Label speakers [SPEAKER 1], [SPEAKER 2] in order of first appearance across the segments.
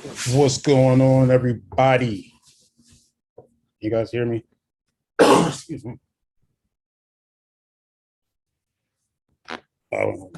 [SPEAKER 1] What's going on, everybody? You guys hear me? Excuse me. Oh,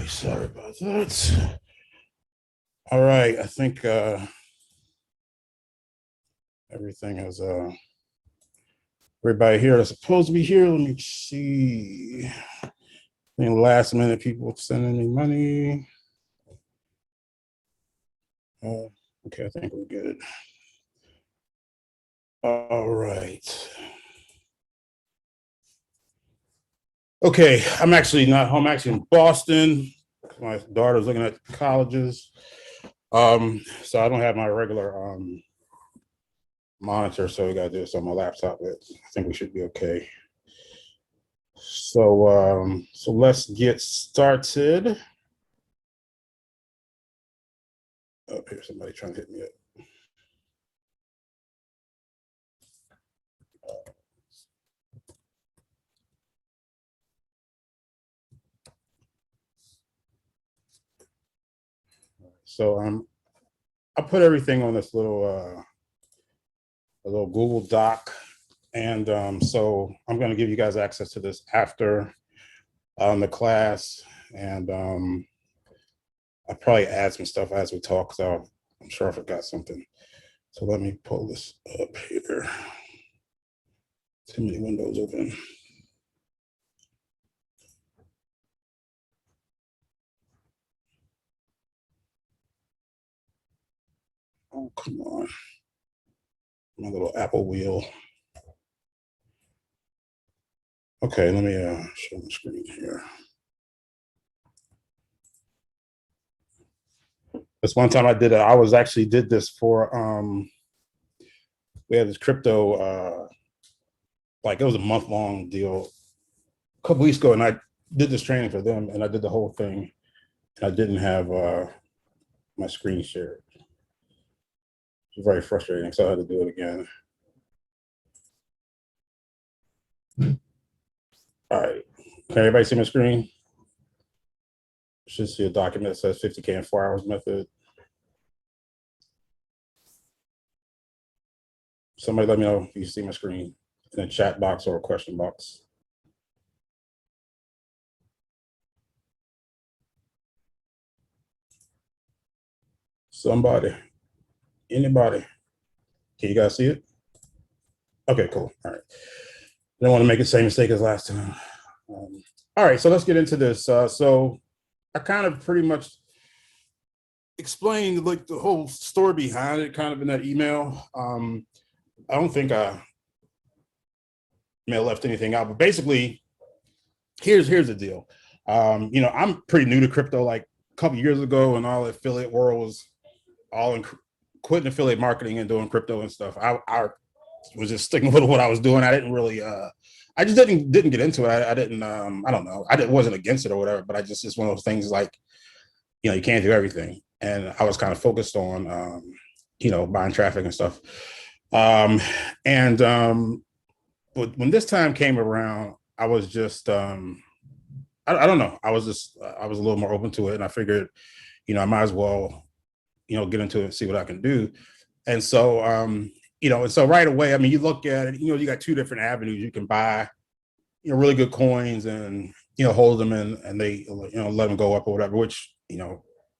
[SPEAKER 1] sorry about that. All right, I think everything is everybody here is supposed to be here. Let me see. Any last minute people sending me money. Okay, I think we're good. All right. Okay, I'm actually not home. I'm actually in Boston. My daughter's looking at colleges. So I don't have my regular monitor, so we gotta do this on my laptop. But I think we should be okay. So let's get started. Oh, here's somebody trying to hit me up. So I put everything on this little a little Google Doc, and so I'm going to give you guys access to this after the class, and I'll probably add some stuff as we talk. So I'm sure I forgot something. So let me pull this up here. Too many windows open. Oh, come on. My little Apple wheel. Okay, let me show the screen here. This one time I did it, I was actually did this for we had this crypto like it was a month-long deal a couple weeks ago, and I did this training for them, and I did the whole thing, and I didn't have my screen shared. It was very frustrating, so I had to do it again. All right, can everybody see my screen? Should see a document that says 50K in 4 hours method. Somebody let me know if you see my screen in the chat box or a question box. Somebody, anybody, can you guys see it? Okay, cool. All right. I don't want to make the same mistake as last time. All right, so let's get into this. So I kind of pretty much explained like the whole story behind it, kind of in that email. I don't think I may have left anything out, but basically, here's the deal. I'm pretty new to crypto. Like a couple years ago, and all the affiliate world was all in quitting affiliate marketing and doing crypto and stuff. I was just sticking with what I was doing. I didn't really I just didn't get into it. I didn't I don't know. Wasn't against it or whatever, but I just it's one of those things like, you can't do everything. And I was kind of focused on buying traffic and stuff. Um and but when this time came around, I was just I don't know. I was a little more open to it, and I figured, I might as well, get into it and see what I can do. And so and so right away, I mean, you look at it, you got two different avenues. You can buy, really good coins and hold them in and they, let them go up or whatever, which, is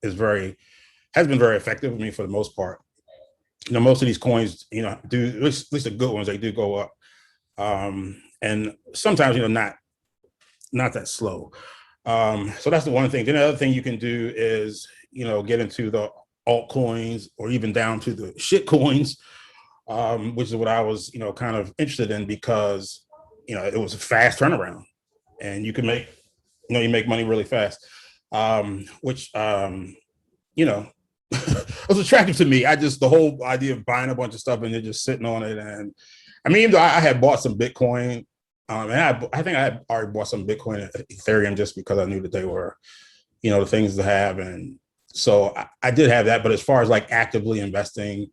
[SPEAKER 1] has been very effective. I mean, for the most part, most of these coins, do, at least the good ones, they do go up. And sometimes, not that slow. So that's the one thing. Then the other thing you can do is, get into the altcoins or even down to the shit coins, which is what I was, kind of interested in because, it was a fast turnaround and you can make, you make money really fast, which, was attractive to me. The whole idea of buying a bunch of stuff and then just sitting on it. And I mean, even though I had bought some Bitcoin, and I think I had already bought some Bitcoin and Ethereum just because I knew that they were, the things to have. And so I did have that. But as far as like actively investing,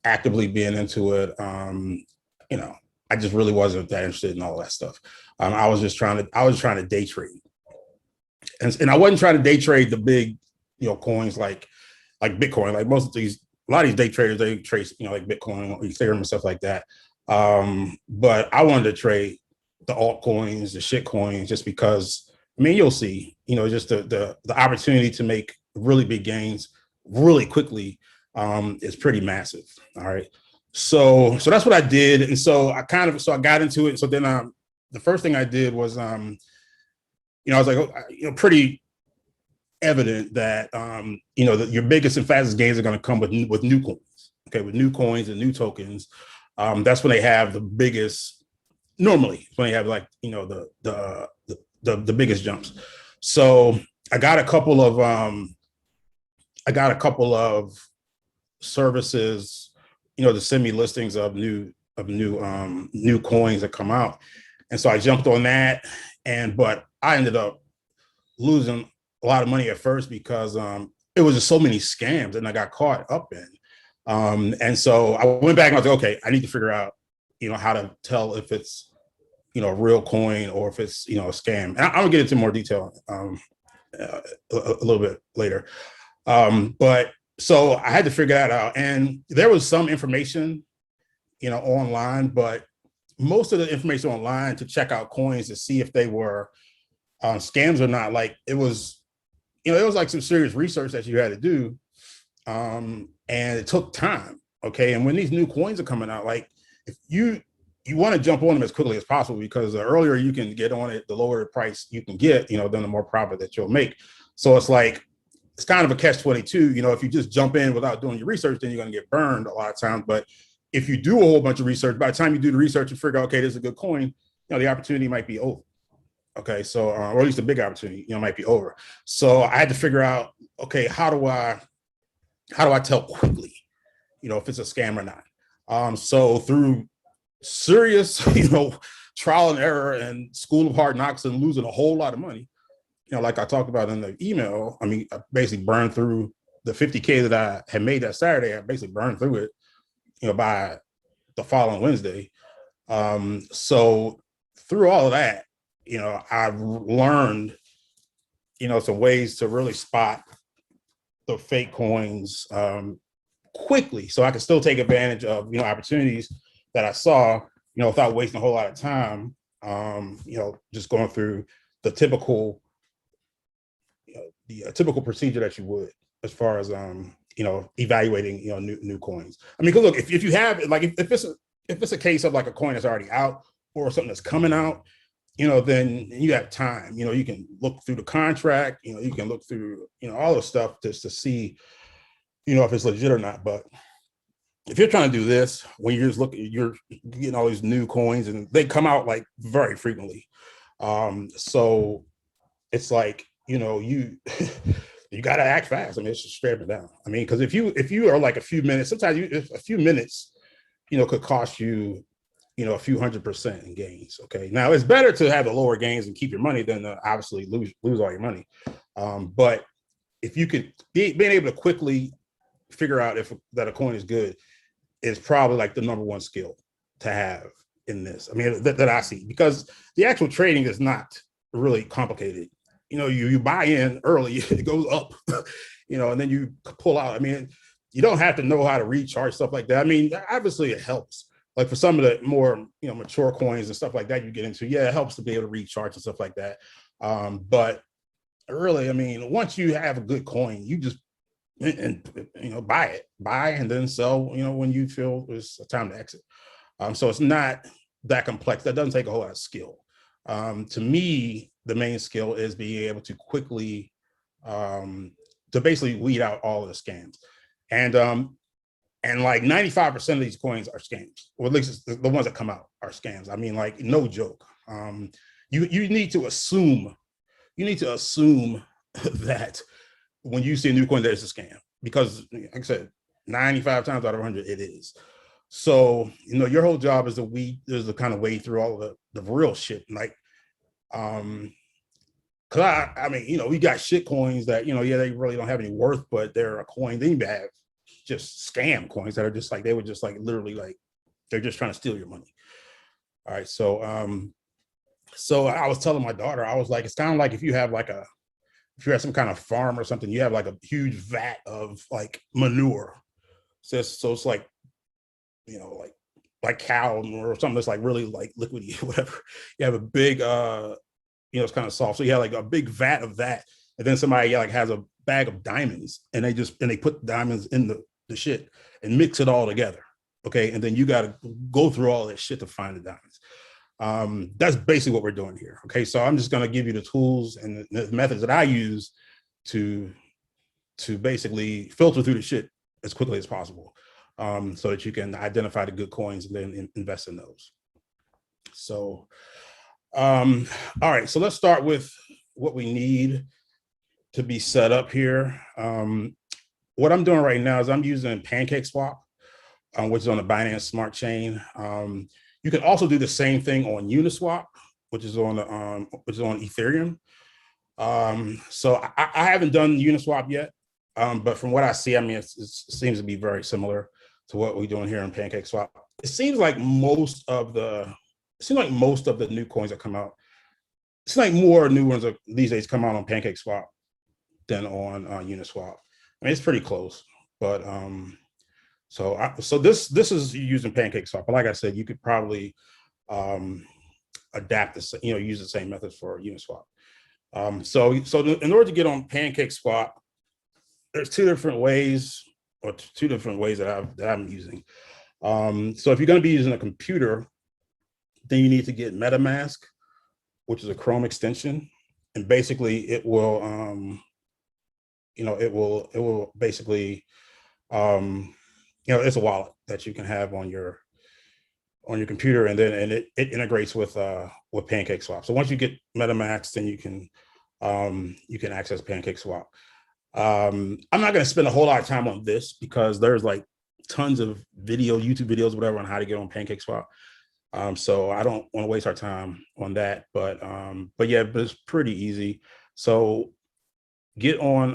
[SPEAKER 1] actively being into it, I just really wasn't that interested in all that stuff. I was trying to day trade. And I wasn't trying to day trade the big, coins like Bitcoin. Like most of a lot of these day traders, they trade, like Bitcoin, Ethereum and stuff like that. But I wanted to trade the altcoins, the shit coins, just because, I mean, you'll see, just the opportunity to make really big gains really quickly is pretty massive. All right. So that's what I did. And so I got into it. So then the first thing I did was, I was like, pretty evident that, that your biggest and fastest gains are going to come with new coins. Okay. With new coins and new tokens. That's when they have the biggest, normally when they have like, the biggest jumps. So I got a couple of services, to send me listings of new coins that come out. And so I jumped on that, but I ended up losing a lot of money at first because it was just so many scams and I got caught up in. And so I went back and I was like, okay, I need to figure out, how to tell if it's, a real coin or if it's, a scam. And I'm gonna get into more detail a little bit later. But so I had to figure that out. And there was some information, online, but most of the information online to check out coins to see if they were scams or not, like it was like some serious research that you had to do. And it took time. Okay. And when these new coins are coming out, like if you want to jump on them as quickly as possible, because the earlier you can get on it, the lower the price you can get, then the more profit that you'll make. So it's like, it's kind of a catch-22. If you just jump in without doing your research, then you're going to get burned a lot of times. But if you do a whole bunch of research, by the time you do the research and figure out, okay, this is a good coin, the opportunity might be over. Okay, so or at least a big opportunity, might be over. So I had to figure out, okay, how do I tell quickly, if it's a scam or not? So through serious, trial and error and school of hard knocks and losing a whole lot of money, like I talked about in the email, I mean, I basically burned through the 50K that I had made that Saturday. I basically burned through it, by the following Wednesday. So through all of that, I've learned, some ways to really spot the fake coins quickly, so I can still take advantage of, opportunities that I saw, without wasting a whole lot of time, just going through the typical, the typical procedure that you would, as far as, evaluating, new coins. I mean, cause look, if you have, like, if it's a case of like a coin that's already out or something that's coming out, then you have time, you can look through the contract, you can look through, all the stuff just to see, if it's legit or not. But if you're trying to do this, when you're just looking, you're getting all these new coins and they come out like very frequently. So it's like, you got to act fast. I mean, it's just straight up and down. I mean, because if you are like a few minutes, sometimes a few minutes, could cost you, a few 100% in gains. Okay. Now it's better to have the lower gains and keep your money than to obviously lose all your money. But if you could being able to quickly figure out if that a coin is good is probably like the number one skill to have in this. I mean, that I see, because the actual trading is not really complicated. You buy in early, it goes up, and then you pull out. I mean, you don't have to know how to read charts, stuff like that. I mean, obviously it helps, like for some of the more, mature coins and stuff like that you get into, yeah, it helps to be able to recharge and stuff like that. But really, I mean, once you have a good coin, you just buy and then sell, when you feel it's time to exit. So it's not that complex. That doesn't take a whole lot of skill. To me, the main skill is being able to quickly to basically weed out all of the scams. And like 95% of these coins are scams, or at least the ones that come out are scams. I mean, like, no joke. You need to assume that when you see a new coin, there's a scam, because like I said, 95 times out of 100, it is. So, your whole job is to kind of wade through all of the real shit. Like, cause I mean, we got shit coins that, yeah, they really don't have any worth, but they're a coin. Then you have just scam coins that are just like, they were just like, literally, like, they're just trying to steal your money. All right. So I was telling my daughter, I was like, it's kind of like if you have some kind of farm or something, you have like a huge vat of like manure. So it's like, like cow or something that's like really like liquidy or whatever. You have a big, it's kind of soft. So you have like a big vat of that. And then somebody like has a bag of diamonds, and they put diamonds in the shit and mix it all together. Okay. And then you got to go through all that shit to find the diamonds. That's basically what we're doing here. Okay. So I'm just going to give you the tools and the methods that I use to basically filter through the shit as quickly as possible, so that you can identify the good coins and then invest in those. So, all right. So let's start with what we need to be set up here. What I'm doing right now is I'm using PancakeSwap, which is on the Binance Smart Chain. You can also do the same thing on Uniswap, which is on Ethereum. So I haven't done Uniswap yet, but from what I see, I mean, it seems to be very similar to what we're doing here in PancakeSwap. It seems like most of the new coins that come out, it's like more new ones these days come out on PancakeSwap than on Uniswap. I mean, it's pretty close, but so this is using PancakeSwap. But like I said, you could probably adapt this, use the same methods for Uniswap. So in order to get on PancakeSwap, there's two different ways that I'm using. So if you're going to be using a computer, then you need to get MetaMask, which is a Chrome extension, and basically it will basically it's a wallet that you can have on your computer, and it integrates with PancakeSwap. So once you get MetaMask, then you can access PancakeSwap. I'm not going to spend a whole lot of time on this because there's like tons of YouTube videos, whatever, on how to get on PancakeSwap. So I don't want to waste our time on that, but it's pretty easy. So get on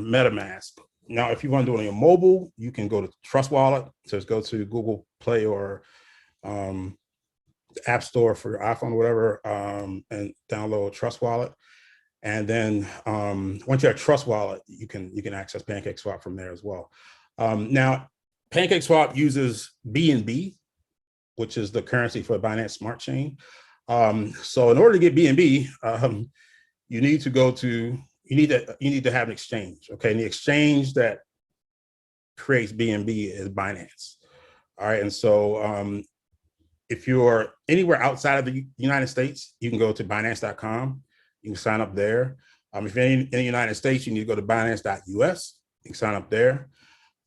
[SPEAKER 1] MetaMask. Now, if you want to do it on your mobile, you can go to Trust Wallet. So just go to Google Play or App Store for your iPhone or whatever, and download Trust Wallet. And then once you have Trust Wallet, you can access PancakeSwap from there as well. Now, PancakeSwap uses BNB, which is the currency for Binance Smart Chain. So in order to get BNB, you need to have an exchange. Okay, and the exchange that creates BNB is Binance. All right, and so if you're anywhere outside of the United States, you can go to Binance.com. You can sign up there. If you're in the United States, you need to go to Binance.us. You can sign up there.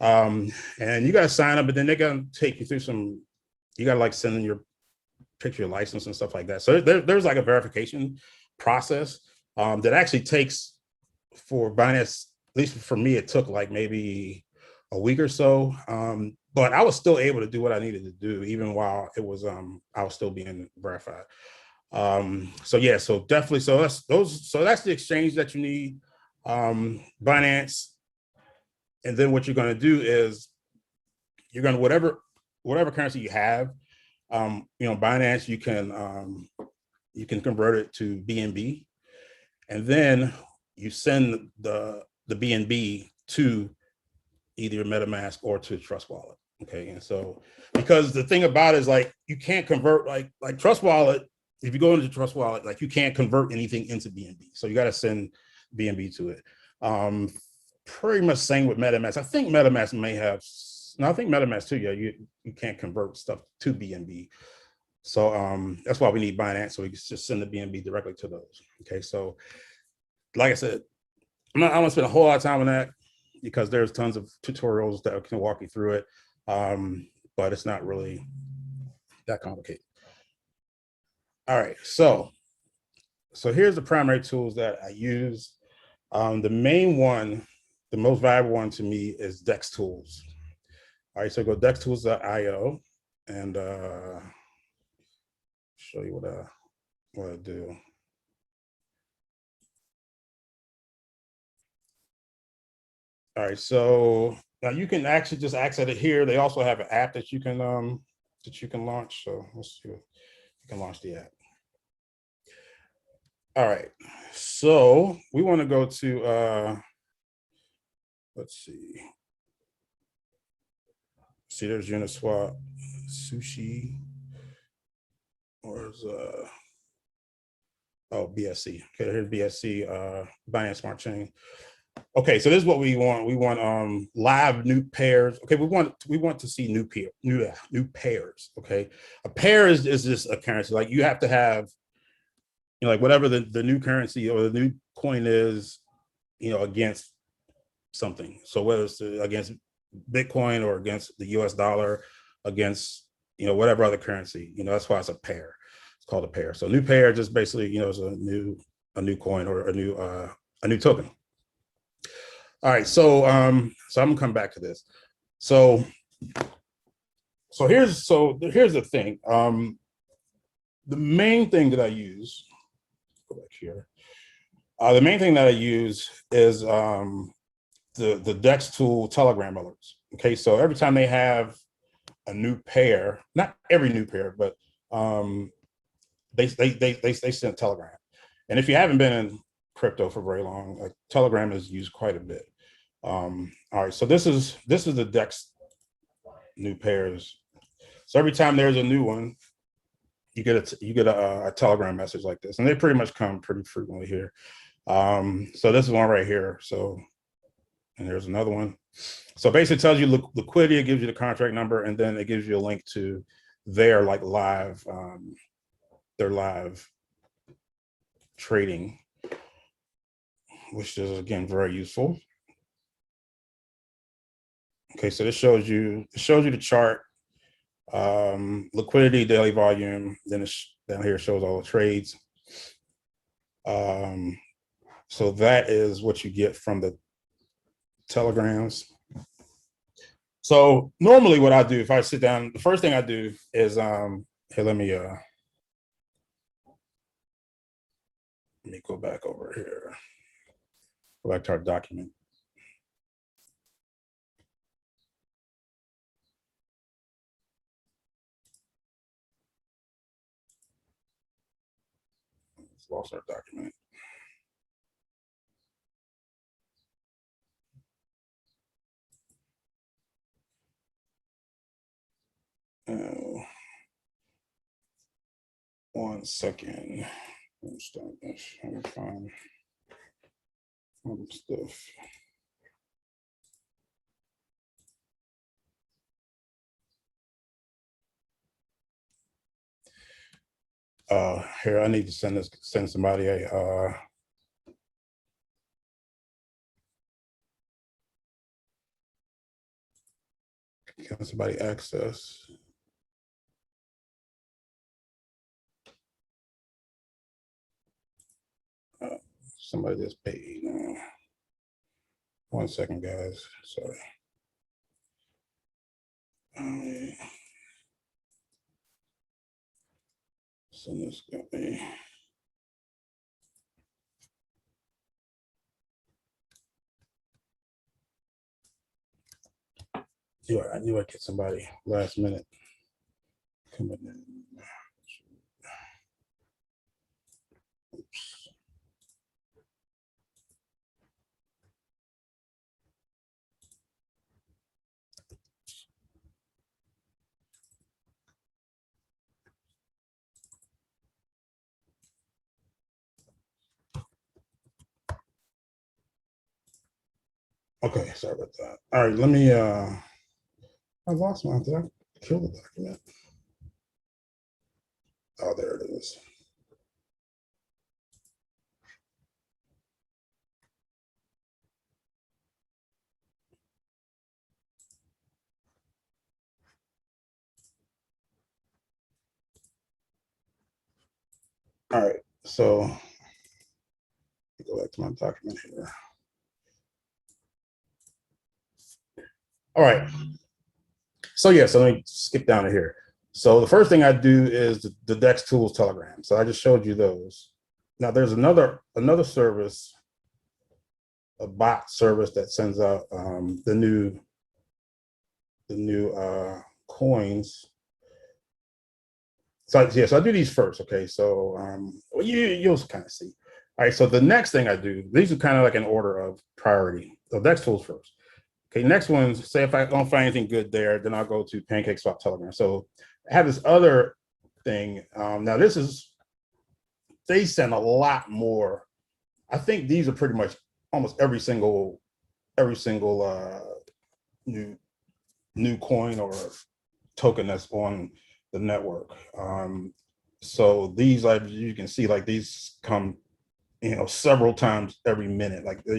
[SPEAKER 1] And you got to sign up, but then they're going to take you through you got to like send in your picture, your license and stuff like that. So there's like a verification process that actually takes, for Binance, at least for me, it took like maybe a week or so. But I was still able to do what I needed to do, even while it was I was still being verified. So definitely. So that's the exchange that you need, Binance. And then what you're going to do is you're going to whatever currency you have, Binance, you can convert it to BNB, and then you send the BNB to either MetaMask or to Trust Wallet. Okay, and so because the thing about it is like you can't convert like Trust Wallet. If you go into Trust Wallet, like you can't convert anything into BNB, so you got to send BNB to it. Pretty much same with MetaMask. I think MetaMask may have. No, I think MetaMask too. Yeah, you can't convert stuff to BNB. So that's why we need Binance, so we can just send the BNB directly to those. Okay, so like I said, I don't want to spend a whole lot of time on that because there's tons of tutorials that can walk you through it, but it's not really that complicated. All right, so here's the primary tools that I use. The main one, the most valuable one to me is Dex Tools. All right, so go dextools.io and show you what I do. All right, so now you can actually just access it here. They also have an app that you can launch. So let's see, you can launch the app. All right, so we want to go to let's see. See, there's Uniswap, Sushi, or is oh BSC. Okay, here's BSC, Binance Smart Chain. Okay, so this is what we want. We want live new pairs. Okay, we want to see new pairs. Okay, a pair is just a currency. Like you have to have, you know, like whatever the new currency or the new coin is, you know, against something. So whether it's against Bitcoin or against the US dollar, against, you know, whatever other currency, you know, that's why it's a pair. It's called a pair. So new pair just basically, you know, is a new coin or a new token. All right, so so I'm gonna come back to this. So here's the thing. The main thing that I use, go back here. The main thing that I use is the Dex tool Telegram alerts. Okay, so every time they have a new pair, not every new pair, but they send Telegram. And if you haven't been in crypto for very long, like Telegram is used quite a bit. All right, so this is the Dex new pairs. So every time there's a new one, you get a Telegram message like this, and they pretty much come pretty frequently here. So this is one right here. So, and there's another one. So basically, it tells you liquidity. It gives you the contract number, and then it gives you a link to their like live trading, which is again very useful. Okay, so this shows you the chart, liquidity, daily volume. Then it's down here shows all the trades. So that is what you get from the telegrams. So normally what I do if I sit down, the first thing I do is here, let me go back over here. Go back to our document. Let's lost our document. One second. Let's start this. I'm find some stuff. Here, I need to send somebody a can somebody access? Somebody that's paid. One second, guys. Sorry. Send this guy. I knew I'd get somebody last minute coming in. Oops. Okay, sorry about that. All right, let me I lost my, did I kill the document? Oh, there it is. All right, so go back to my document here. All right. So yeah, so let me skip down to here. So the first thing I do is the Dex Tools Telegram. So I just showed you those. Now there's another service, a bot service that sends out the new coins. So yeah, so I do these first. Okay, so well, you'll kind of see. All right, so the next thing I do, these are kind of like in order of priority. So Dex Tools first. Okay, next one's say if I don't find anything good there, then I'll go to PancakeSwap Telegram. So I have this other thing. Now this is they send a lot more. I think these are pretty much almost every single new new coin or token that's on the network. So these, like you can see, like these come, several times every minute. Like they're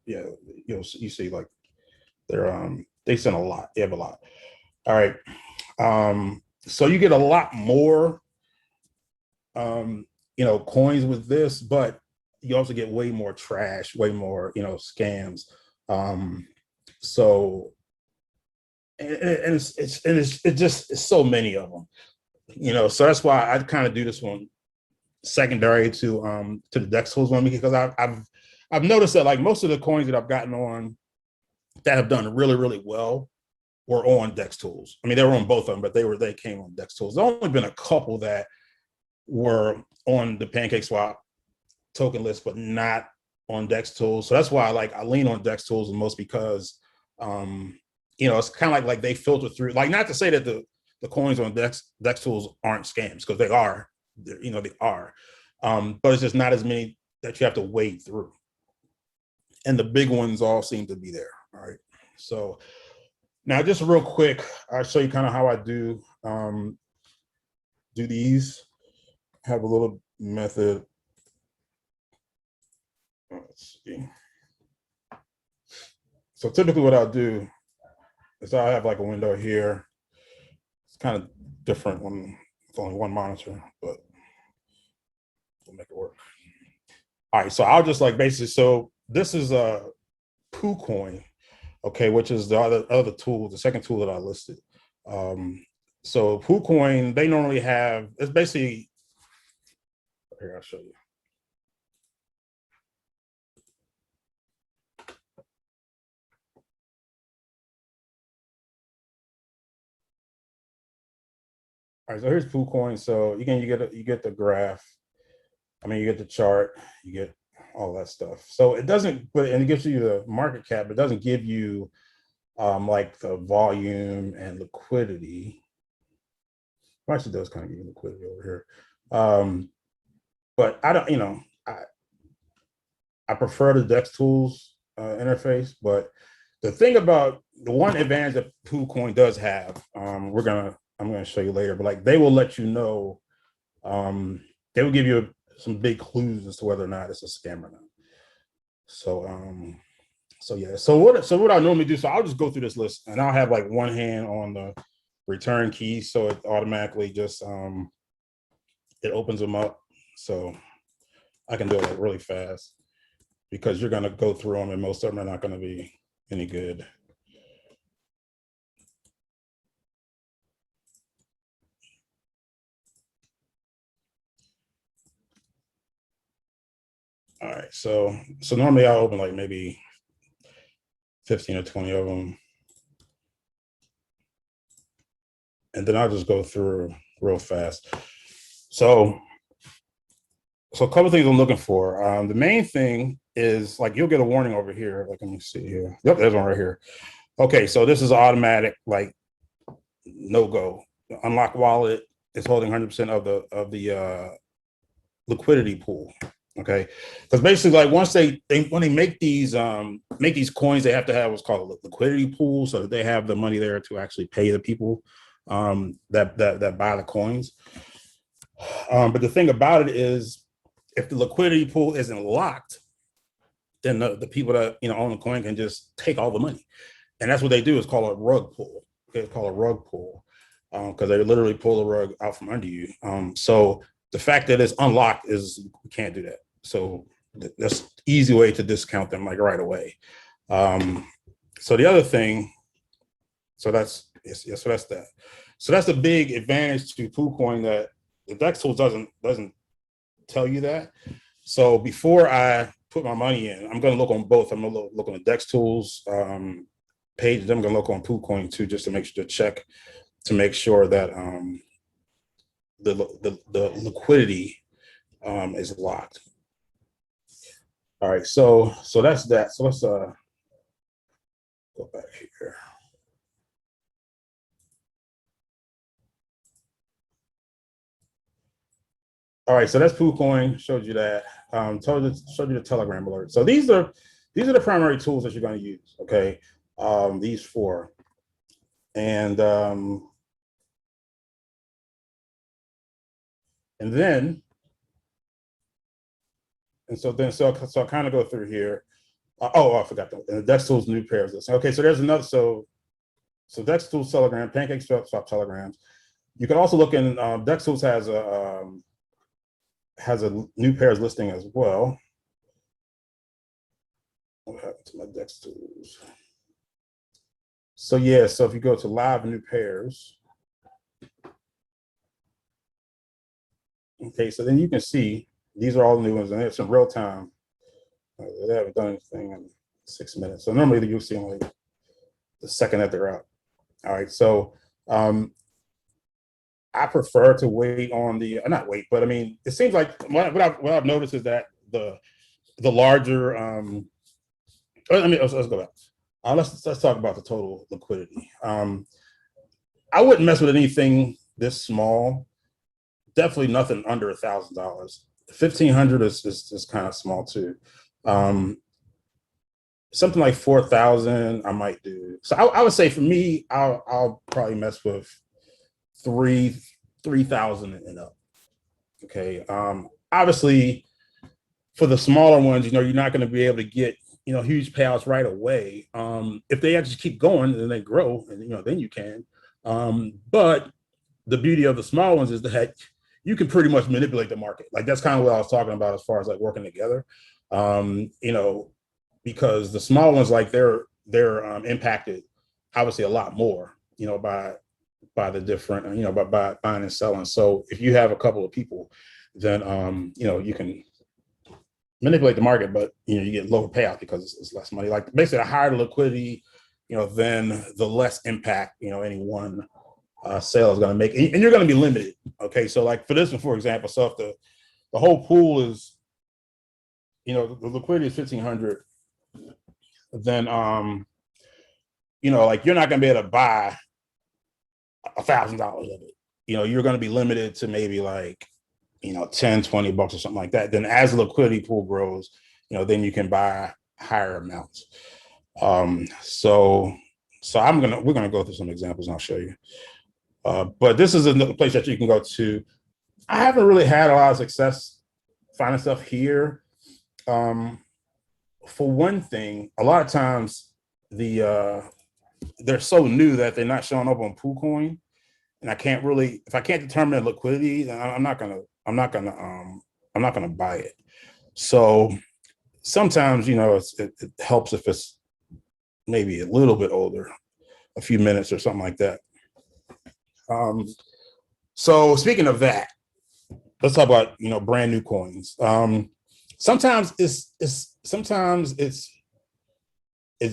[SPEAKER 1] yeah, you see like they send a lot. They have a lot. All right. So you get a lot more coins with this, but you also get way more trash, way more, scams. Um, so and it's so many of them, So that's why I kind of do this one secondary to the Dex Tools one because I've noticed that like most of the coins that I've gotten on that have done really really well were on Dex Tools. I mean, they were on both of them, but they came on Dex Tools. There's only been a couple that were on the PancakeSwap token list, but not on Dex Tools. So that's why I lean on Dex Tools the most because it's kind of like they filter through. Like not to say that the coins on Dex Tools aren't scams because they are. They are, but it's just not as many that you have to wade through. And the big ones all seem to be there. All right, so now just real quick, I'll show you kind of how I do these. Have a little method. Let's see. So typically what I'll do is I have like a window here. It's kind of different when it's only one monitor, but we'll make it work. All right, so I'll just like basically, so this is a PooCoin, okay, which is the other tool, the second tool that I listed. So PooCoin, they normally have, it's basically, here, I'll show you. All right, so here's PooCoin. So again, you get the graph. I mean, you get the chart, you get all that stuff. So it doesn't, but and it gives you the market cap. It doesn't give you like the volume and liquidity. Well, actually, does kind of give you liquidity over here. But I don't, I prefer the Dex Tools interface. But the thing about the one advantage that PooCoin does have, I'm gonna show you later. But like they will let you know, they will give you some big clues as to whether or not it's a scam or not. So yeah. So what I normally do, so I'll just go through this list and I'll have like one hand on the return key, so it automatically just it opens them up. So I can do it like really fast because you're gonna go through them and most of them are not gonna be any good. All right, so normally I'll open like maybe 15 or 20 of them. And then I'll just go through real fast. So a couple of things I'm looking for. The main thing is like you'll get a warning over here. Like let me see here. Yep, there's one right here. Okay, so this is automatic, like no go. Unlock wallet is holding 100% of the liquidity pool. Okay, because basically, like once they when they make these coins, they have to have what's called a liquidity pool, so that they have the money there to actually pay the people that buy the coins. But the thing about it is, if the liquidity pool isn't locked, then the people that own the coin can just take all the money, and that's what they do. It's called a rug pull. Okay, it's called a rug pull because they literally pull the rug out from under you. So the fact that it's unlocked is we can't do that. So that's an easy way to discount them like right away. So the other thing, so that's so that's that. So that's the big advantage to PooCoin that the Dex tools doesn't tell you that. So before I put my money in, I'm going to look on both. I'm going to look on the Dex tools page. Then I'm going to look on PooCoin too, just to make sure to check to make sure that the liquidity is locked. All right, so that's that. So let's go back here. All right, so that's PooCoin. Showed you that. Showed you the Telegram alert. So these are the primary tools that you're going to use. Okay, these four, and then so I kind of go through here. I forgot the Dex tools new pairs list. Okay, so there's another. So Dex tools Telegram, PancakeSwap Telegrams. You can also look in Dex tools has a new pairs listing as well. What happened to my Dex tools? So yeah, so if you go to live new pairs, okay, so then you can see these are all the new ones, and it's in real time. They haven't done anything in 6 minutes. So normally you'll see only the second that they're out. All right, so I prefer to wait on the not wait, but I mean, it seems like what I've noticed is that the larger let's go back. Let's talk about the total liquidity. I wouldn't mess with anything this small. Definitely nothing under $1,000. 1,500 is kind of small too. Something like 4,000 I might do. So I would say for me, I'll probably mess with 3,000 and up. Okay. Obviously, for the smaller ones, you're not going to be able to get huge payouts right away. If they actually keep going and they grow, and then you can. But the beauty of the small ones is that you can pretty much manipulate the market. Like that's kind of what I was talking about as far as like working together. Because the small ones, like they're impacted obviously a lot more, by the different, by buying and selling. So if you have a couple of people, then you can manipulate the market, but you get lower payout because it's less money. Like basically, the higher the liquidity, then the less impact any one sale is going to make, and you're going to be limited. Okay, so like for this one, for example, so if the whole pool is, the liquidity is 1,500, then like you're not going to be able to buy $1,000 of it. You're going to be limited to maybe like $10-20 or something like that. Then as the liquidity pool grows, then you can buy higher amounts. So we're gonna go through some examples and I'll show you. But this is another place that you can go to. I haven't really had a lot of success finding stuff here. For one thing, a lot of times they're so new that they're not showing up on PooCoin, and if I can't determine the liquidity, then I'm not gonna buy it. So sometimes it helps if it's maybe a little bit older, a few minutes or something like that. So speaking of that, let's talk about brand new coins. Sometimes it's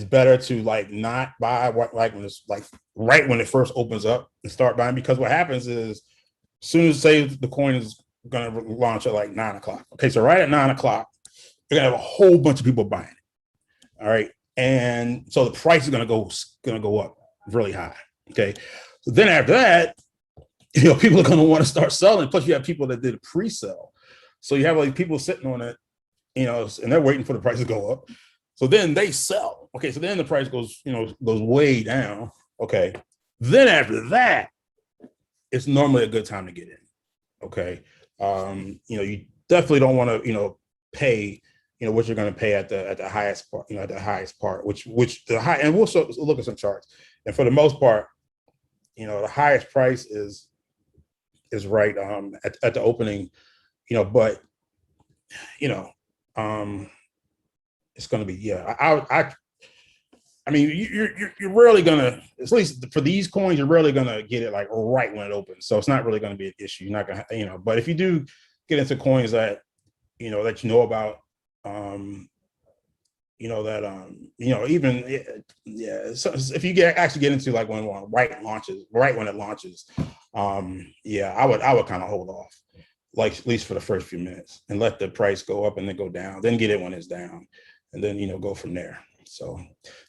[SPEAKER 1] better to like not buy like when it's like right when it first opens up and start buying, because what happens is as soon as say the coin is going to launch at like 9 o'clock. Okay, so right at 9 o'clock, you're gonna have a whole bunch of people buying it. All right, and so the price is gonna go up really high. Okay, so then after that, people are gonna want to start selling. Plus, you have people that did a pre-sale, so you have like people sitting on it and they're waiting for the price to go up. So then they sell. Okay, so then the price goes, goes way down. Okay, then after that, it's normally a good time to get in. Okay, you definitely don't want to, pay, what you're going to pay at the highest part, at the highest part, which the high, and we'll look at some charts. And for the most part, the highest price is right at the opening, but you know, um, it's going to be, yeah. I mean, you're rarely gonna, at least for these coins, you're rarely gonna get it like right when it opens. So it's not really gonna be an issue. You're not gonna, But if you do get into coins that about, even So if you actually get into like when right when it launches, yeah, I would kind of hold off, like at least for the first few minutes, and let the price go up and then go down, then get it when it's down, and then go from there. So,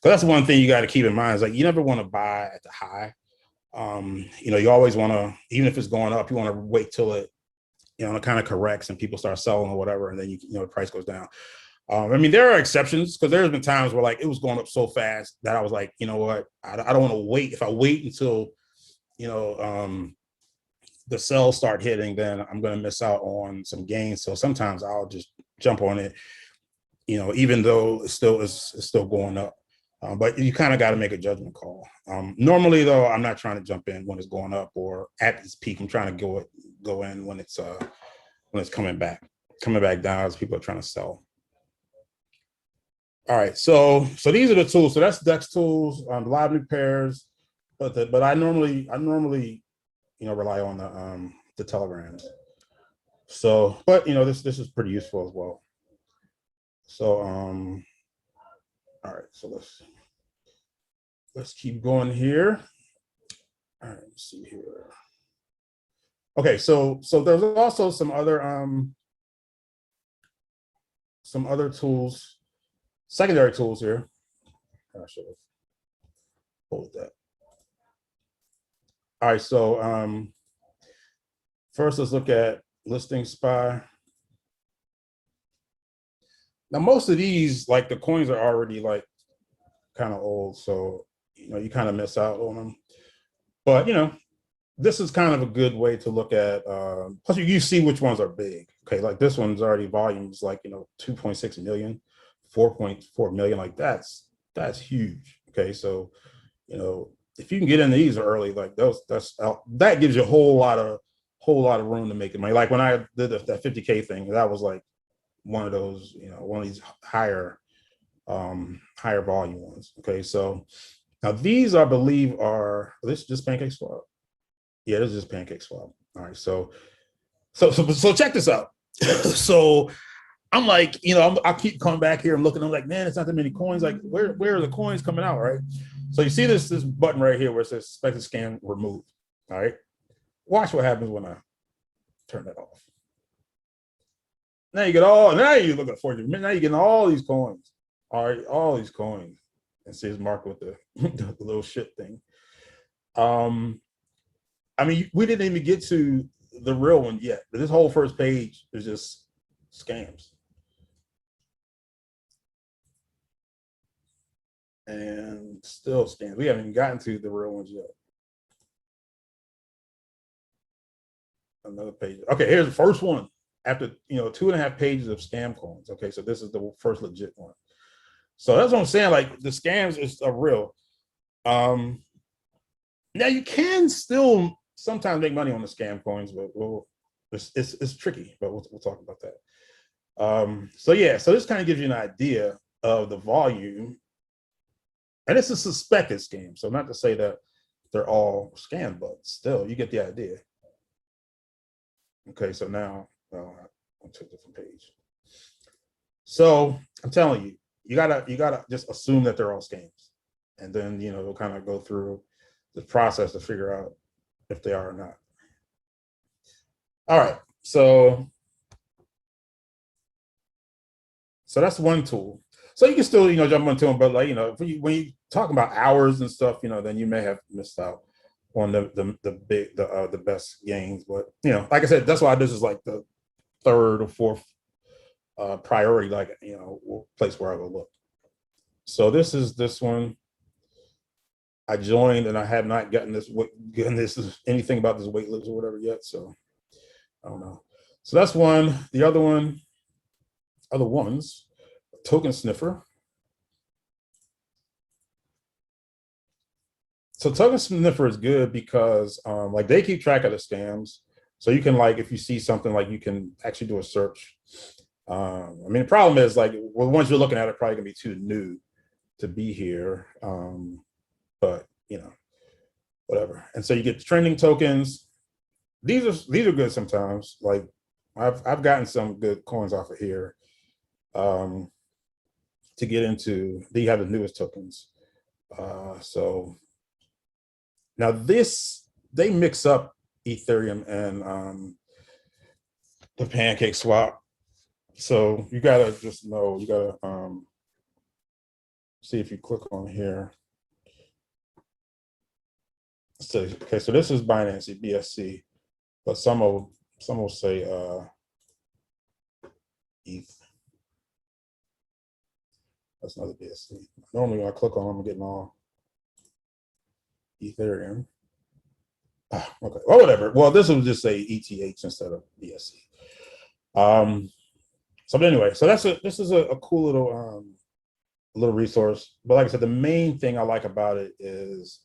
[SPEAKER 1] that's one thing you got to keep in mind is like you never want to buy at the high. You always want to, even if it's going up, you want to wait till it, it kind of corrects and people start selling or whatever, and then the price goes down. I mean, there are exceptions because there's been times where like it was going up so fast that I was like, you know what, I don't want to wait. If I wait until the sales start hitting, then I'm going to miss out on some gains. So sometimes I'll just jump on it, even though it's still going up. But you kind of got to make a judgment call. Normally, though, I'm not trying to jump in when it's going up or at its peak. I'm trying to go in when it's coming back down as people are trying to sell. All right, so these are the tools. So that's DEX tools, live new pairs, but I normally rely on the telegrams. So, but this is pretty useful as well. So all right, so let's keep going here. All right, let's see here. Okay, so there's also some other tools, secondary tools here. I should have pulled that. All right, so first let's look at Listing Spy. Now most of these, like the coins are already like kind of old, so you kind of miss out on them. But this is kind of a good way to look at. Plus, you see which ones are big. Okay, like this one's already volumes like 2.6 million, 4.4 million. Like that's huge. Okay, so if you can get in these early, like that gives you a whole lot of room to make it money. Like when I did that 50K thing, that was like one of those, one of these higher volume ones. Okay, so now these I believe are this just PancakeSwap. Yeah, this is just PancakeSwap. All right, so check this out. So I'm like, I keep coming back here and looking. I'm like, man, it's not that many coins. Like, where are the coins coming out, right? So you see this button right here where it says suspected scam removed. All right, watch what happens when I turn that off. Now you look at 40. Now you're getting all these coins. All right, all these coins, and see it's marked with the little shit thing. I mean, we didn't even get to the real one yet. But this whole first page is just scams. And still scams. We haven't even gotten to the real ones yet. Another page. Okay, here's the first one. After 2.5 pages of scam coins. Okay, so this is the first legit one. So that's what I'm saying. Like the scams are real. Now you can still sometimes make money on the scam coins, but it's tricky. But we'll talk about that. So this kind of gives you an idea of the volume, and it's a suspected scam. So not to say that they're all scam, but still, you get the idea. Okay, so now on to a different page. So I'm telling you, you gotta just assume that they're all scams, and then we'll kind of go through the process to figure out if they are or not. All right, so that's one tool. So you can still jump into them, but like when you talk about hours and stuff, then you may have missed out on the best gains. But like I said, that's why this is like the third or fourth priority, like, place where I will look. So this one. I joined and I have not gotten anything about this wait list or whatever yet. So I don't know. So that's one. The other ones, Token Sniffer. So Token Sniffer is good because like they keep track of the scams. So you can, like, if you see something, like, you can actually do a search. I mean, the problem is, like, well, the ones you're looking at are probably gonna be too new to be here. But whatever. And so you get trending tokens. These are good sometimes. Like, I've gotten some good coins off of here. To get into, they have the newest tokens. So now they mix up Ethereum and the Pancake Swap. So you gotta just know, you gotta see if you click on here. So, okay, so this is Binance BSC, but some will say ETH. That's another BSC. Normally when I click on them, I'm getting all Ethereum. Okay, well, whatever. Well, this will just say ETH instead of BSC. So, but anyway, so this is a cool little resource. But like I said, the main thing I like about it is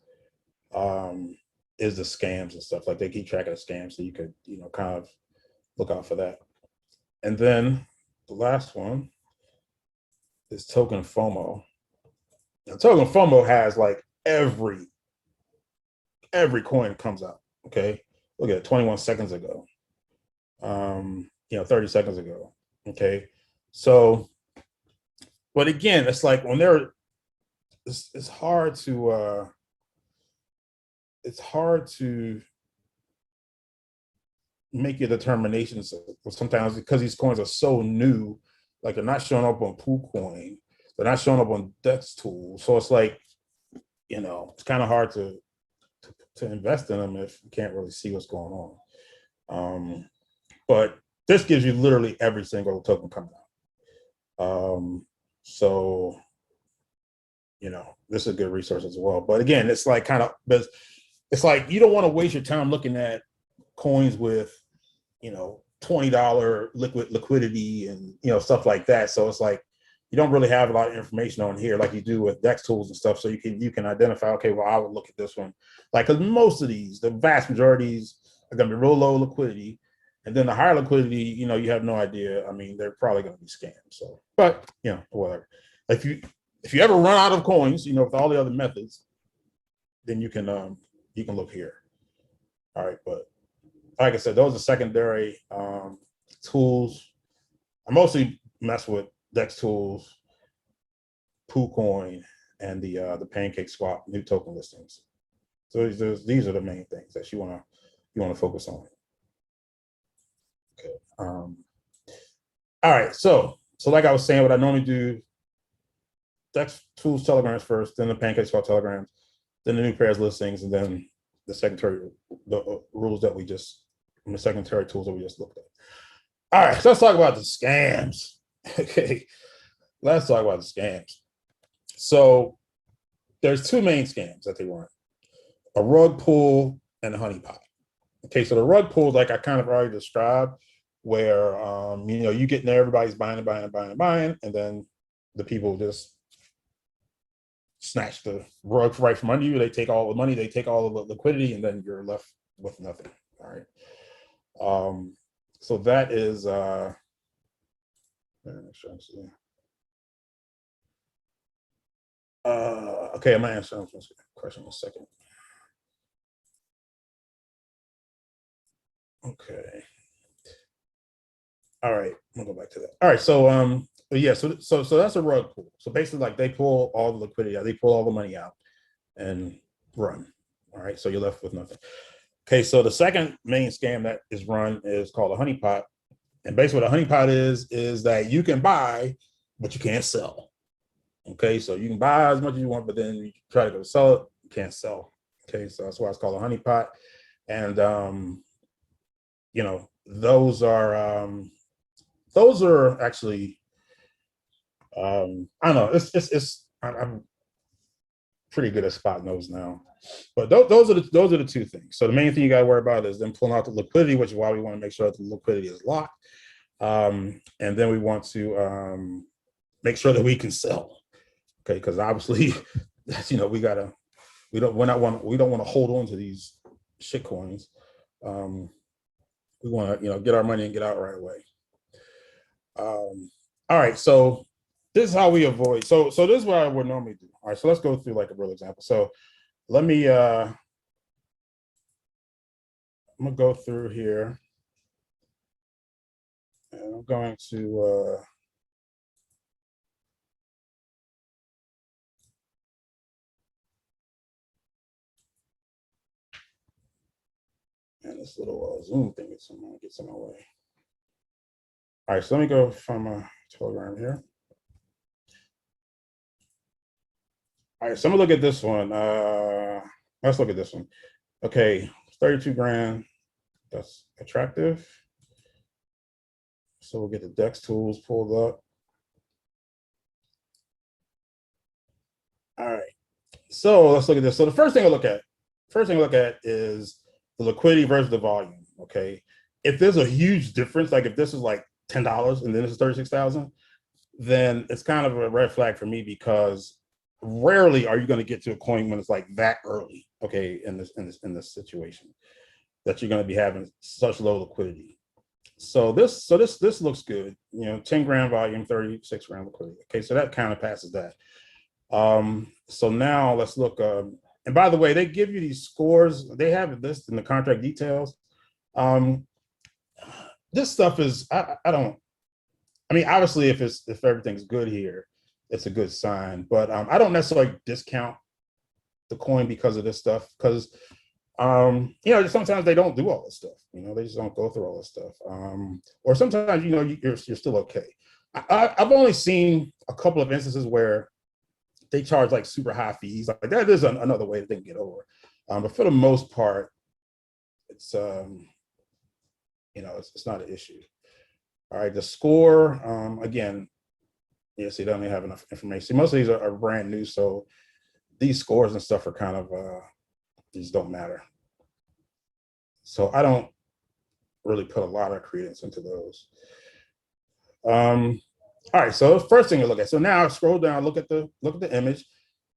[SPEAKER 1] the scams and stuff. Like, they keep track of the scams, so you could kind of look out for that. And then the last one is Token FOMO. Now, Token FOMO has, like, every coin comes out. Okay, look at it, 21 seconds ago. 30 seconds ago. Okay, so, but again, it's like when it's hard to make your determinations sometimes, because these coins are so new. Like, they're not showing up on PooCoin, they're not showing up on DexTools, so it's like, it's kind of hard to invest in them if you can't really see what's going on. But this gives you literally every single token coming out. So this is a good resource as well. But again, it's like it's like, you don't want to waste your time looking at coins with $20 liquidity and stuff like that. So it's like, you don't really have a lot of information on here like you do with DexTools and stuff. So you can identify, okay, well, I would look at this one, like, because most of these, the vast majorities, are going to be real low liquidity, and then the higher liquidity, you have no idea. I mean, they're probably going to be scammed. So, but whatever. If you ever run out of coins, with all the other methods, then you can look here. All right, but like I said, those are secondary tools. I mostly mess with DexTools, PooCoin, and the Pancake Swap new token listings. So these are the main things that you want to focus on. Okay. All right. So like I was saying, what I normally do: DexTools telegrams first, then the Pancake Swap telegrams, then the new pairs listings, and then the secondary rules that we just, the secondary tools that we just looked at. All right, so let's talk about the scams. Okay, let's talk about the scams. So there's two main scams that they run: a rug pull and a honeypot. Okay, so the rug pull, like I kind of already described, where you get in there, everybody's buying, and then the people just snatch the rug right from under you. They take all the money, they take all the liquidity, and then you're left with nothing. All right. So that is okay, I'm gonna answer the question in a second. Okay. All right, I'm gonna go back to that. All right, so yeah, so that's a rug pull. So basically, like, they pull all the liquidity out, they pull all the money out and run. All right, so you're left with nothing. Okay, so the second main scam that is run is called a honeypot. And basically what a honeypot is that you can buy, but you can't sell. Okay, so you can buy as much as you want, but then you try to go sell it, you can't sell. Okay, so that's why it's called a honeypot. And those are those are actually, I don't know. I'm pretty good at spotting those now. But those are the two things. So the main thing you got to worry about is them pulling out the liquidity, which is why we want to make sure that the liquidity is locked. And then we want to make sure that we can sell. Okay, because obviously, we don't want to hold on to these shit coins. We want to get our money and get out right away. All right, so this is how we avoid. So this is what I would normally do. All right, so let's go through like a real example. So let me I'm gonna go through here, and I'm going to and this little Zoom thing is someone gets in my way. All right, so let me go from a Telegram here. All right, so I'm gonna look at this one. Let's look at this one. Okay, 32 grand. That's attractive. So we'll get the DEX tools pulled up. All right, so let's look at this. So the first thing I look at is the liquidity versus the volume. Okay, if there's a huge difference, like if this is like $10 and then this is 36,000, then it's kind of a red flag for me, because rarely are you going to get to a coin when it's like that early. Okay, in this situation, that you're going to be having such low liquidity. So this looks good. 10 grand volume, 36 grand liquidity. Okay, so that kind of passes that. So now let's look. And by the way, they give you these scores. They have it listed in the contract details. This stuff is I mean, obviously, if everything's good here, it's a good sign. But I don't necessarily discount the coin because of this stuff, because sometimes they don't do all this stuff. They just don't go through all this stuff. Or sometimes you're still okay. I've only seen a couple of instances where they charge like super high fees. Like that is another way that they can get over. But for the most part, it's it's not an issue. All right, the score, again, yes, they don't even have enough information. Most of these are brand new, so these scores and stuff are kind of these don't matter. So I don't really put a lot of credence into those. All right, so the first thing to look at. So now I scroll down, look at the image.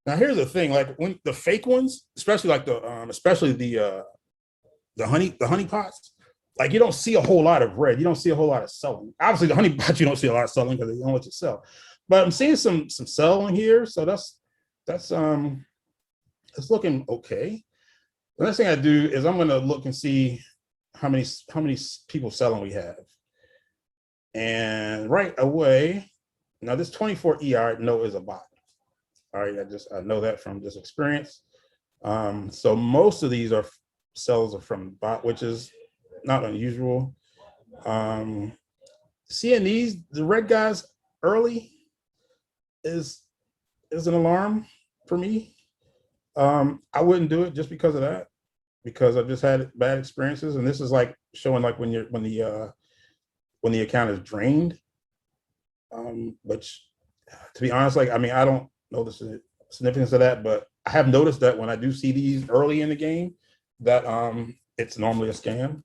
[SPEAKER 1] Now here's the thing: like when the fake ones, especially like the honey pots, like you don't see a whole lot of red. You don't see a whole lot of selling. Obviously, the honey pots you don't see a lot of selling because they don't let you sell. But I'm seeing some selling here, so that's it's looking okay. The next thing I do is I'm going to look and see how many people selling we have. And right away, now this 24 ER know is a bot. All right, I know that from this experience. So most of these sells are from bot, which is not unusual. Seeing the red guys early is an alarm for me. I wouldn't do it just because of that, because I've just had bad experiences, and this is like showing like when the account is drained. Which, to be honest, like I don't know the significance of that, but I have noticed that when I do see these early in the game, that it's normally a scam.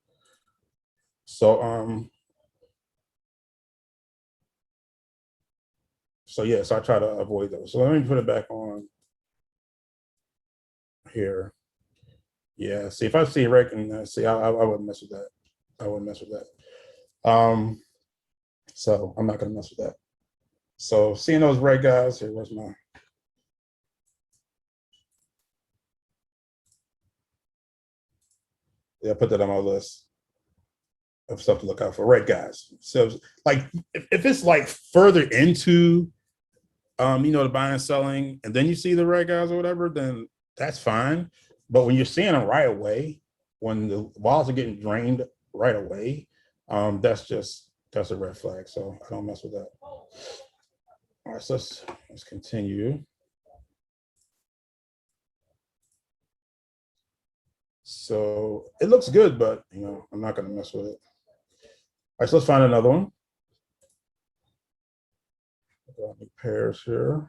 [SPEAKER 1] So yeah, so I try to avoid those. So let me put it back on here. Yeah, see if I see red, and see, I wouldn't mess with that. I wouldn't mess with that. So I'm not gonna mess with that. So seeing those red guys here, where's my? Yeah, I put that on my list of stuff to look out for. Red guys. So like if it's like further into the buying and selling, and then you see the red guys or whatever, then that's fine. But when you're seeing them right away, when the walls are getting drained right away, that's a red flag. So I don't mess with that. All right, so let's continue. So it looks good, but I'm not gonna mess with it. All right, so let's find another one. New pairs here.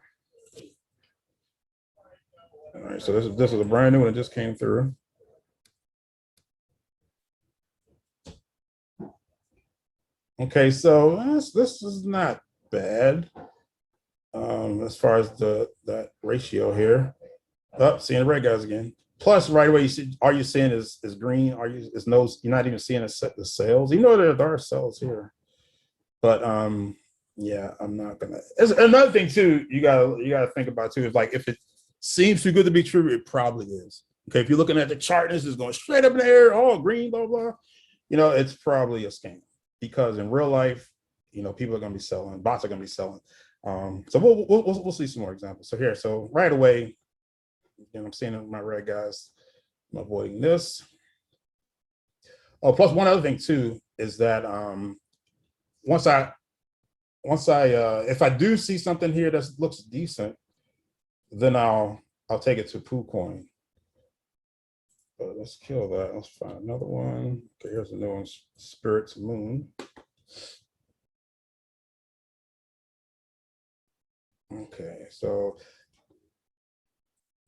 [SPEAKER 1] All right, so this is a brand new one that just came through. Okay, so this is not bad as far as that ratio here. Up, seeing the red guys again. Plus, right away, you see, all you're seeing is green. Is no, you're not even seeing the sales. You know there are sales here, but yeah, I'm not gonna. It's another thing too. You gotta think about too. Is like if it seems too good to be true, it probably is. Okay, if you're looking at the chart, this is going straight up in the air, all green, blah blah. You know, it's probably a scam because in real life, you know, people are gonna be selling, bots are gonna be selling. So we'll see some more examples. So here, so right away, and I'm seeing my red guys. I'm avoiding this. Oh, plus one other thing too is that once I if I do see something here that looks decent, then I'll take it to PooCoin. But let's kill that. Let's find another one. Okay, here's a new one, Spirit's Moon. Okay, so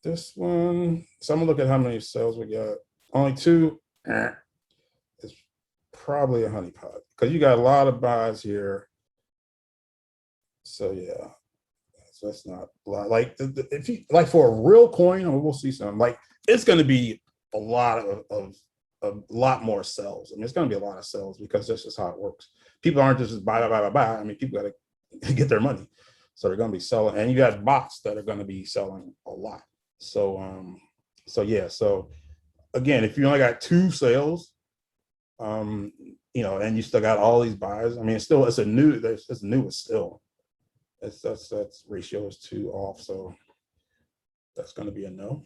[SPEAKER 1] this one, so I'm gonna look at how many sales we got. Only two. It's probably a honeypot because you got a lot of buys here. So yeah, so that's not a lot. Like if you like for a real coin, we'll see some. Like it's going to be a lot of a lot more sales. I mean, it's going to be a lot of sales because that's just how it works. People aren't just buy. I mean, people got to get their money, so they're going to be selling. And you got bots that are going to be selling a lot. So so yeah, so again, if you only got two sales, you know, and you still got all these buys, I mean, it's a new, it's new, it's still. That's ratio is 2 off, so that's going to be a no.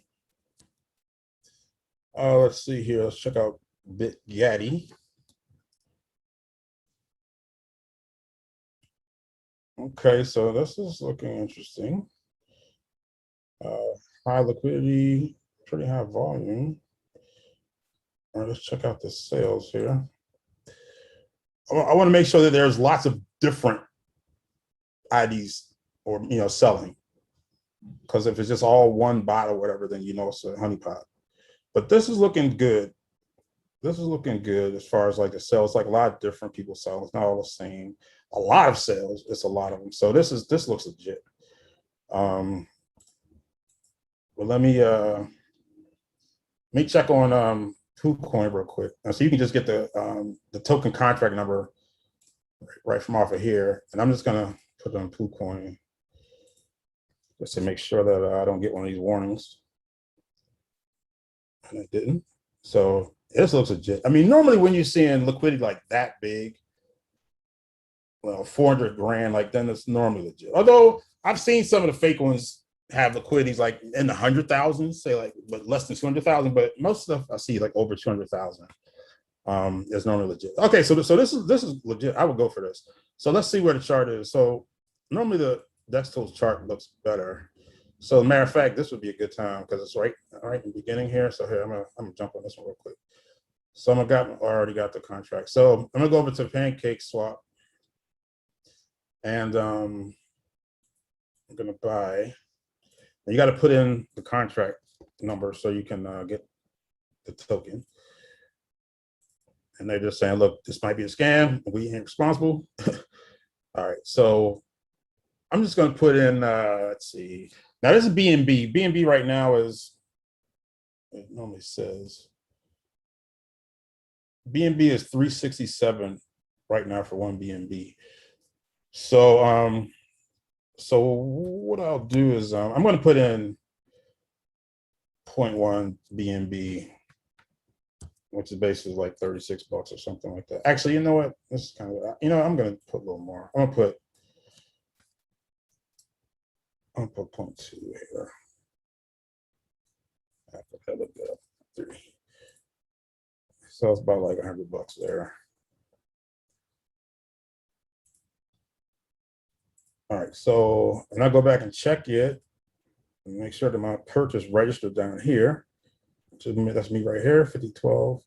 [SPEAKER 1] Let's see here. Let's check out BitGatti. Okay, so this is looking interesting. High liquidity, pretty high volume. All right, let's check out the sales here. I want to make sure that there's lots of different IDs or, you know, selling. Because if it's just all one bot or whatever, then you know it's a honeypot. But this is looking good. This is looking good as far as like the sales. Like a lot of different people selling. It's not all the same. A lot of sales. It's a lot of them. So this looks legit. Well, let me check on KuCoin real quick. So you can just get the token contract number right from off of here, and I'm just gonna put it on KuCoin just to make sure that I don't get one of these warnings. And I didn't. So this looks legit. I mean, normally when you're seeing liquidity like that big, well, 400 grand, like then it's normally legit. Although I've seen some of the fake ones have liquidities like in the 100,000, say like, but less than 200,000. But most stuff I see like over 200,000 is normally legit. Okay, so this is legit. I would go for this. So let's see where the chart is. So normally the Dextos chart looks better. So matter of fact, this would be a good time because it's right in the beginning here. So here, I'm gonna jump on this one real quick. So I already got the contract. So I'm gonna go over to Pancake Swap, and I'm gonna buy. You got to put in the contract number so you can get the token. And they're just saying, look, this might be a scam. We ain't responsible. All right, so I'm just gonna put in. Let's see. Now this is BNB. BNB right now is, it normally says, BNB is 367 right now for one BNB. So so what I'll do is I'm going to put in 0.1 BNB, which is basically like 36 bucks or something like that. Actually, you know what? This is kind of, you know, I'm going to put a little more. I'm going to put 0.2 here. I put that up there. 3. So it's about like 100 bucks there. All right, so, and I go back and check it and make sure that my purchase registered down here. That's me right here, 5012.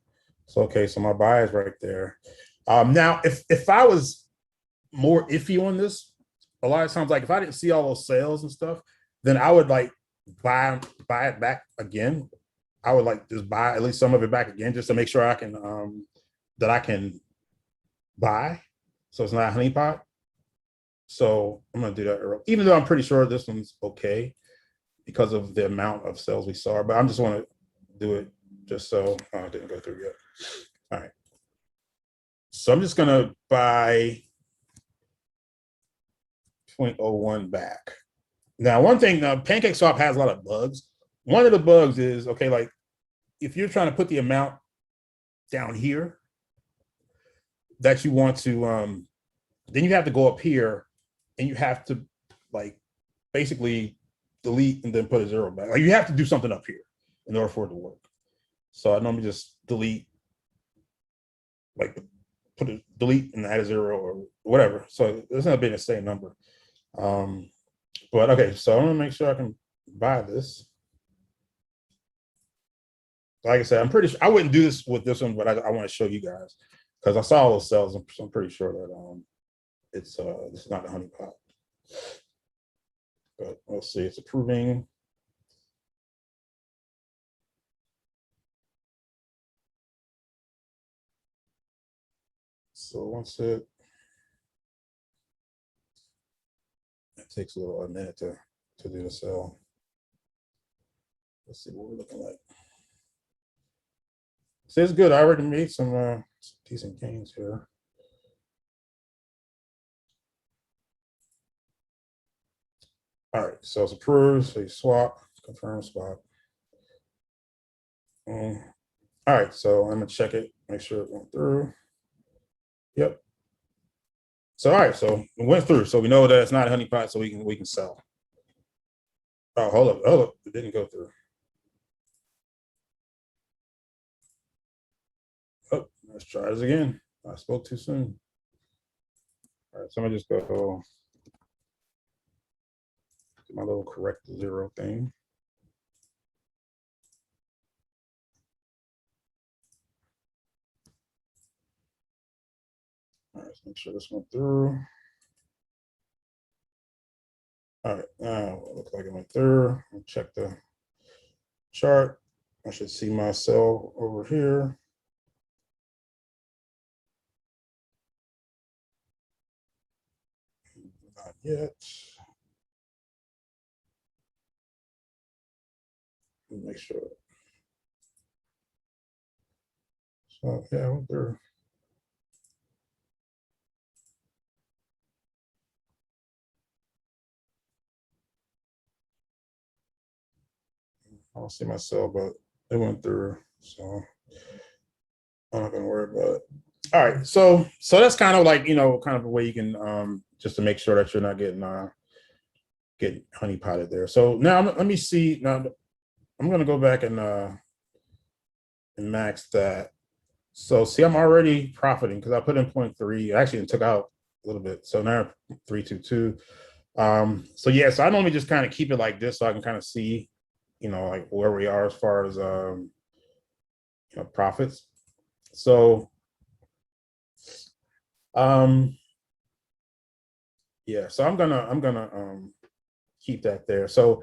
[SPEAKER 1] So, okay, so my buy is right there. Now, if I was more iffy on this, a lot of times, like if I didn't see all those sales and stuff, then I would like buy it back again. I would like just buy at least some of it back again just to make sure I can that I can buy. So it's not a honeypot. So I'm gonna do that, even though I'm pretty sure this one's okay because of the amount of sales we saw. But I'm just want to do it just so it didn't go through yet. All right. So I'm just gonna buy 0.01 back. Now, one thing, PancakeSwap has a lot of bugs. One of the bugs is, okay, like if you're trying to put the amount down here that you want to, then you have to go up here and you have to like basically delete and then put a zero back. Like you have to do something up here in order for it to work. So I normally just delete, like put a delete and add a zero or whatever. So it's not being the same number. But okay, so I'm gonna make sure I can buy this. Like I said, I'm pretty sure I wouldn't do this with this one, but I want to show you guys because I saw all those cells. I'm pretty sure that it's not a honeypot. But let's see, it's approving. So once it takes a minute to do the cell. Let's see what we're looking like. So it's good. I already made some decent gains here. All right, so it's approved. So you swap, confirm swap. All right, so I'm gonna check it, make sure it went through. Yep. So all right, so it went through. So we know that it's not a honeypot, so we can sell. Oh, hold up, it didn't go through. Oh, let's try this again. I spoke too soon. All right, so I'm gonna just go do my little correct zero thing. All right, let's make sure this went through. All right, now it looks like it went through. I'll check the chart. I should see my cell over here. Not yet. Make sure. So yeah, I went through. I don't see my cell, but it went through. So I'm not gonna worry about it. All right, so that's kind of like kind of a way you can just to make sure that you're not getting honey potted there. So now let me see. Now I'm gonna go back and max that. So see, I'm already profiting because I put in 0.3. Actually, it took out a little bit. So now 322. So yeah, so I normally just kind of keep it like this so I can kind of see, like where we are as far as profits. So yeah, so I'm gonna keep that there. So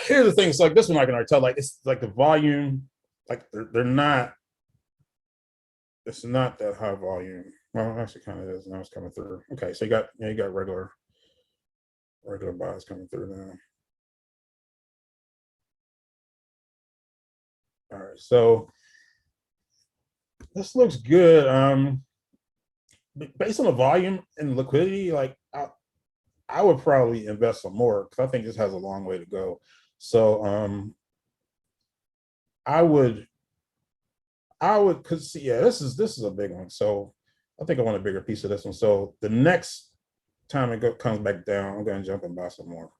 [SPEAKER 1] here's the thing. It's like this one I can already tell, like it's like the volume, like they're not, it's not that high volume. Well, actually kind of is. Now it's coming through. Okay, so you got regular buys coming through now. All right, so this looks good. Based on the volume and liquidity, like I would probably invest some more because I think this has a long way to go. So I would because yeah, this is a big one. So I think I want a bigger piece of this one. So the next time it comes back down, I'm gonna jump and buy some more.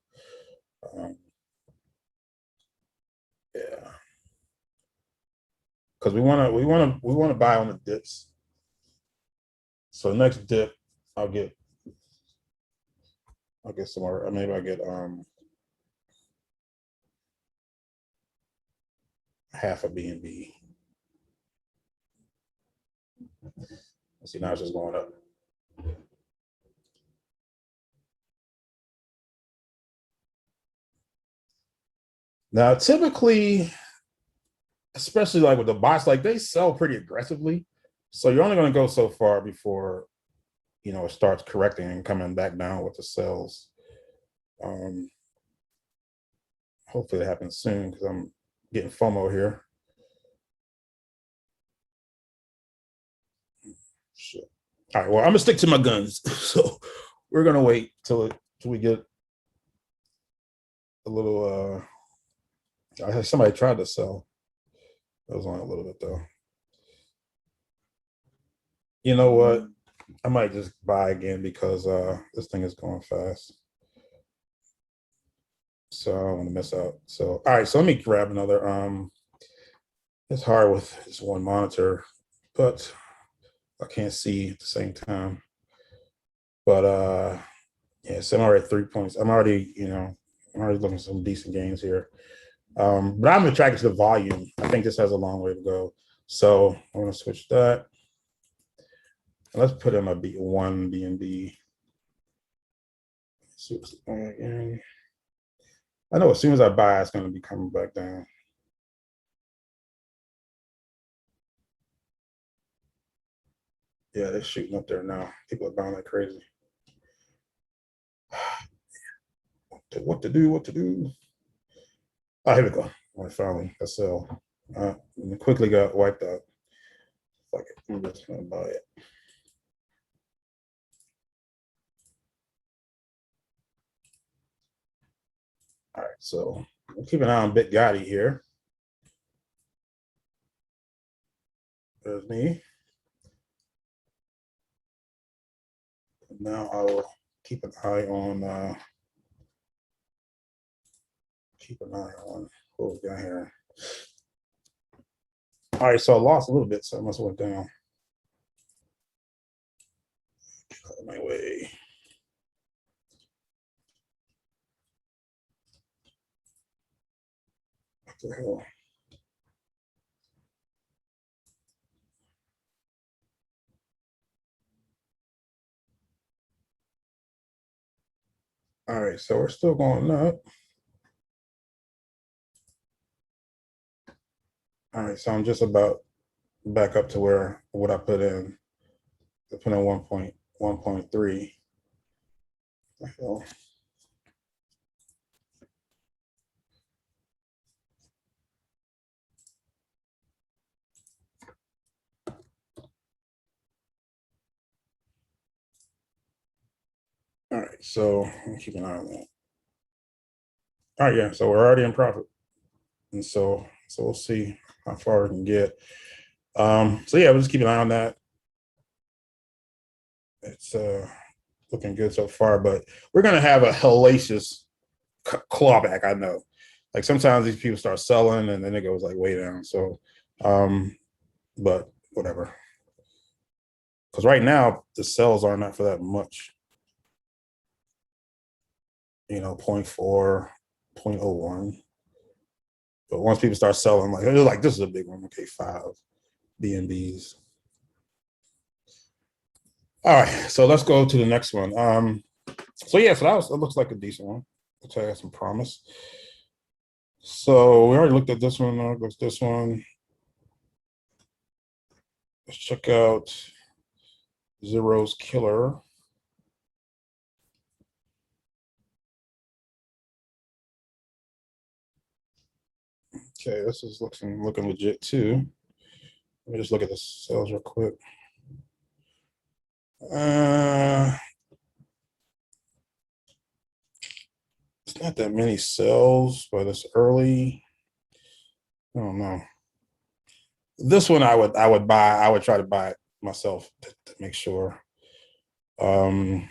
[SPEAKER 1] Yeah, because we want to buy on the dips. So the next dip, I'll get some more. Maybe I'll get half a BNB. See, now it's just going up. Now, typically, especially like with the bots, like they sell pretty aggressively. So you're only going to go so far before, it starts correcting and coming back down with the sells. Hopefully it happens soon because I'm getting FOMO here. Shit. All right, well, I'm gonna stick to my guns. So we're gonna wait till we get a little. Somebody tried to sell. That was only a little bit though. You know what? I might just buy again because this thing is going fast. So I don't want to miss out. So all right, so let me grab another. It's hard with this one monitor, but I can't see at the same time. But yeah, so I'm already at 3 points. I'm already looking at some decent gains here. But I'm attracted to the volume. I think this has a long way to go. So I'm gonna switch that. And let's put in my one BNB. See what's going again. I know as soon as I buy, it's gonna be coming back down. Yeah, they're shooting up there now. People are buying like crazy. What to do? What to do? Oh, here we go. I finally I sell. And quickly got wiped out. Fuck it. I'm just gonna buy it. All right, so we'll keep an eye on BitGotti here. There's me. Now I will keep an eye on what we got here. All right, so I lost a little bit, so I must have went down. Get out of my way. What the hell? All right, so we're still going up. All right, so I'm just about back up to what I put in. I put in 1.1.3. All right, so I'm keep an eye on that. All right, yeah, so we're already in profit, and so we'll see how far we can get. So yeah, we'll just keep an eye on that. It's looking good so far, but we're gonna have a hellacious clawback. I know, like sometimes these people start selling and then it goes like way down. So, but whatever. Because right now the sells are not for that much. 0.4, 0.01. But once people start selling, like they're like, this is a big one. Okay, 5 BNBs. All right, so let's go to the next one. So yeah, so it looks like a decent one. Which I have some promise. So we already looked at this one. Looks this one. Let's check out Zero's Killer. Okay, this is looking legit too. Let me just look at the sales real quick. It's not that many sales, but it's early. I don't know. This one I would buy. I would try to buy it myself to make sure. But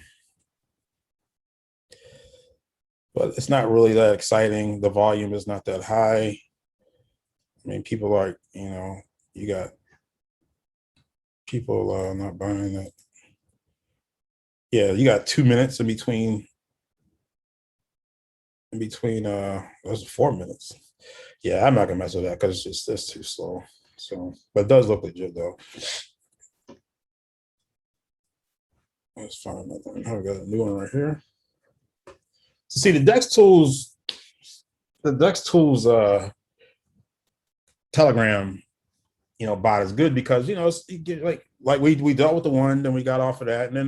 [SPEAKER 1] it's not really that exciting. The volume is not that high. I mean, people are, you got people not buying it. Yeah, you got 2 minutes in between. Those 4 minutes. Yeah, I'm not gonna mess with that because it's too slow. So, but it does look legit though. Let's find another one. I got a new one right here. So see, the DEX tools the Dex Tools Telegram, bot is good because you get like we dealt with the one, then we got off of that, and then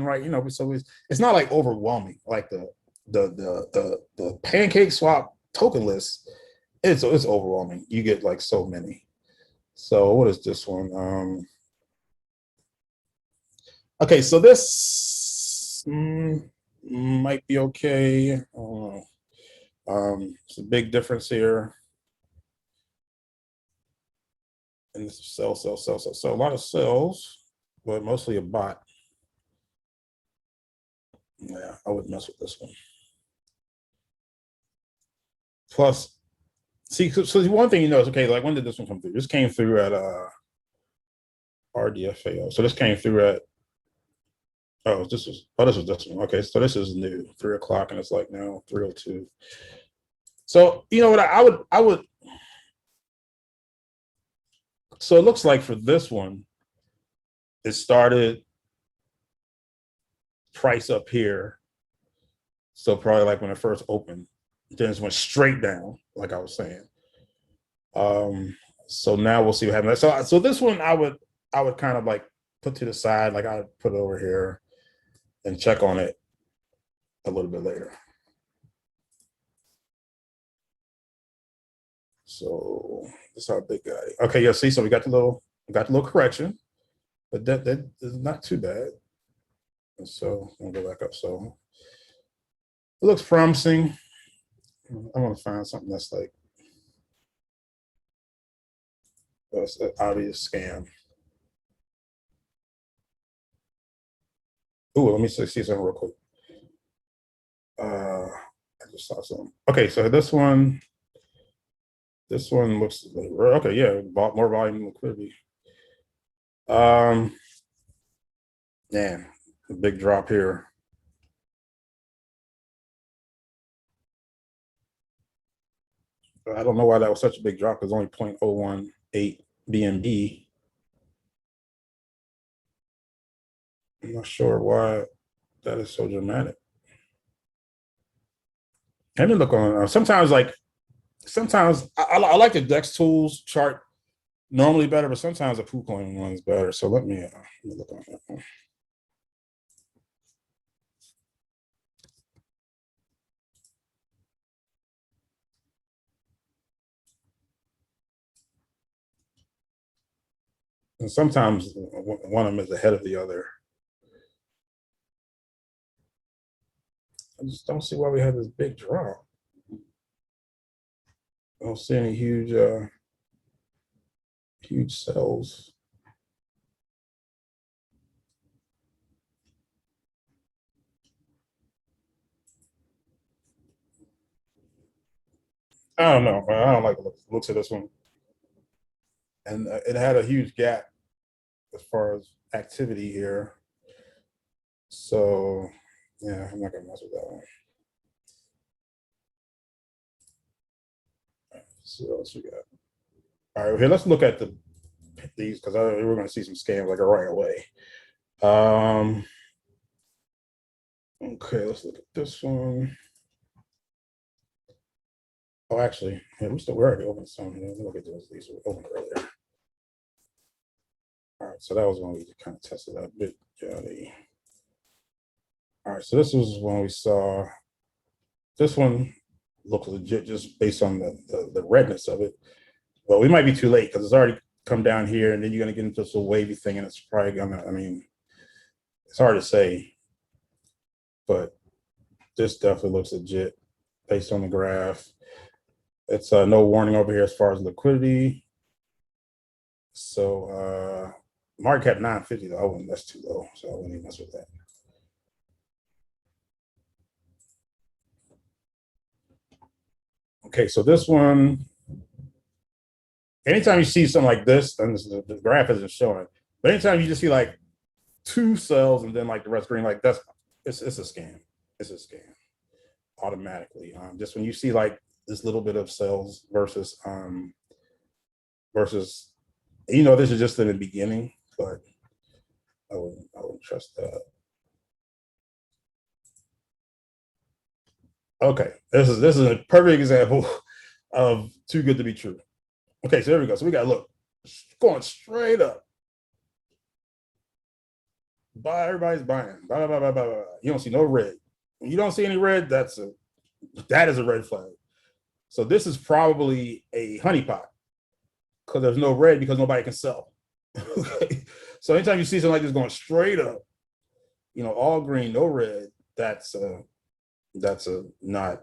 [SPEAKER 1] so it's not like overwhelming like the Pancake Swap token list. It's overwhelming. You get like so many. So what is this one? Okay, so this might be okay. It's a big difference here. And this sell. A lot of sells, but mostly a bot. Yeah, I would mess with this one. Plus, see, so one thing is, okay, like when did this one come through? This came through at RDFAO. So this came through at this was this one. Okay, so this is new, 3 o'clock, and it's like now 3:02. So what I would so it looks like for this one, it started price up here. So probably like when it first opened, then it went straight down, like I was saying. So now we'll see what happens. So this one I would kind of like put to the side, like I would put it over here and check on it a little bit later. So this is our big guy. Okay, yeah, see, so we got the little correction, but that is not too bad. And so I'm gonna go back up. So it looks promising. I want to find something that's like that's an obvious scam. Ooh, let me see something real quick. I just saw something. Okay, so this one looks okay. Yeah, more volume, liquidity. Man, a big drop here. I don't know why that was such a big drop. It's only 0.018 BNB. I'm not sure why that is so dramatic. Let me look on. Sometimes I like the Dex Tools chart normally better, but sometimes the KuCoin one is better. So let me look on that one. And sometimes one of them is ahead of the other. I just don't see why we had this big drop. I don't see any huge sells. I don't know. I don't like the looks of this one. And it had a huge gap as far as activity here. So yeah, I'm not gonna mess with that one. Let's see what else we got. All right, okay, let's look at these because we're gonna see some scams like right away. Okay, let's look at this one. Oh, actually, yeah, we're already open some. Let's look at those. These were open earlier. All right, so that was when we kind of tested out bit Johnny. All right, so this was when we saw this one look legit just based on the redness of it. Well, we might be too late because it's already come down here, and then you're gonna get into this little wavy thing, and it's probably gonna. I mean, it's hard to say, but this definitely looks legit based on the graph. It's no warning over here as far as liquidity. So market cap 950 though. I wouldn't. That's too low, so I wouldn't even mess with that. Okay, so this one. Anytime you see something like this, and the graph isn't showing, but anytime you just see like 2 cells and then like the rest green, like it's a scam. It's a scam automatically. Just when you see like this little bit of cells versus this is just in the beginning, but I wouldn't trust that. Okay, this is a perfect example of too good to be true. Okay, so there we go. So we got, look, going straight up. Buy, everybody's buying. Blah, blah, blah, blah, blah. You don't see no red. When you don't see any red, that is a red flag. So this is probably a honeypot because there's no red because nobody can sell. Okay. So anytime you see something like this going straight up, all green, no red, that's a not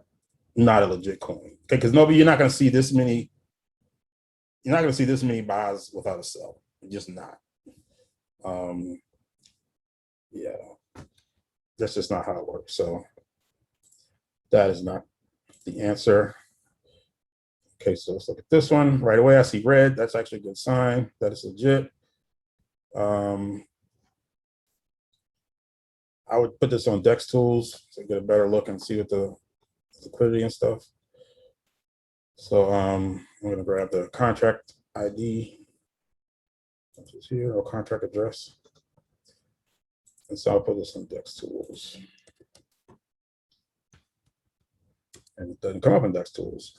[SPEAKER 1] a legit coin. Okay, because you're not going to see this many. You're not going to see this many buys without a sell. Just not. Yeah, that's just not how it works. So that is not the answer. Okay, so let's look at this one. Right away, I see red. That's actually a good sign. That is legit. I would put this on Dex Tools to get a better look and see what the liquidity and stuff. So I'm going to grab the contract ID, which is here, or contract address. And so I'll put this on Dex Tools. And it doesn't come up in Dex Tools.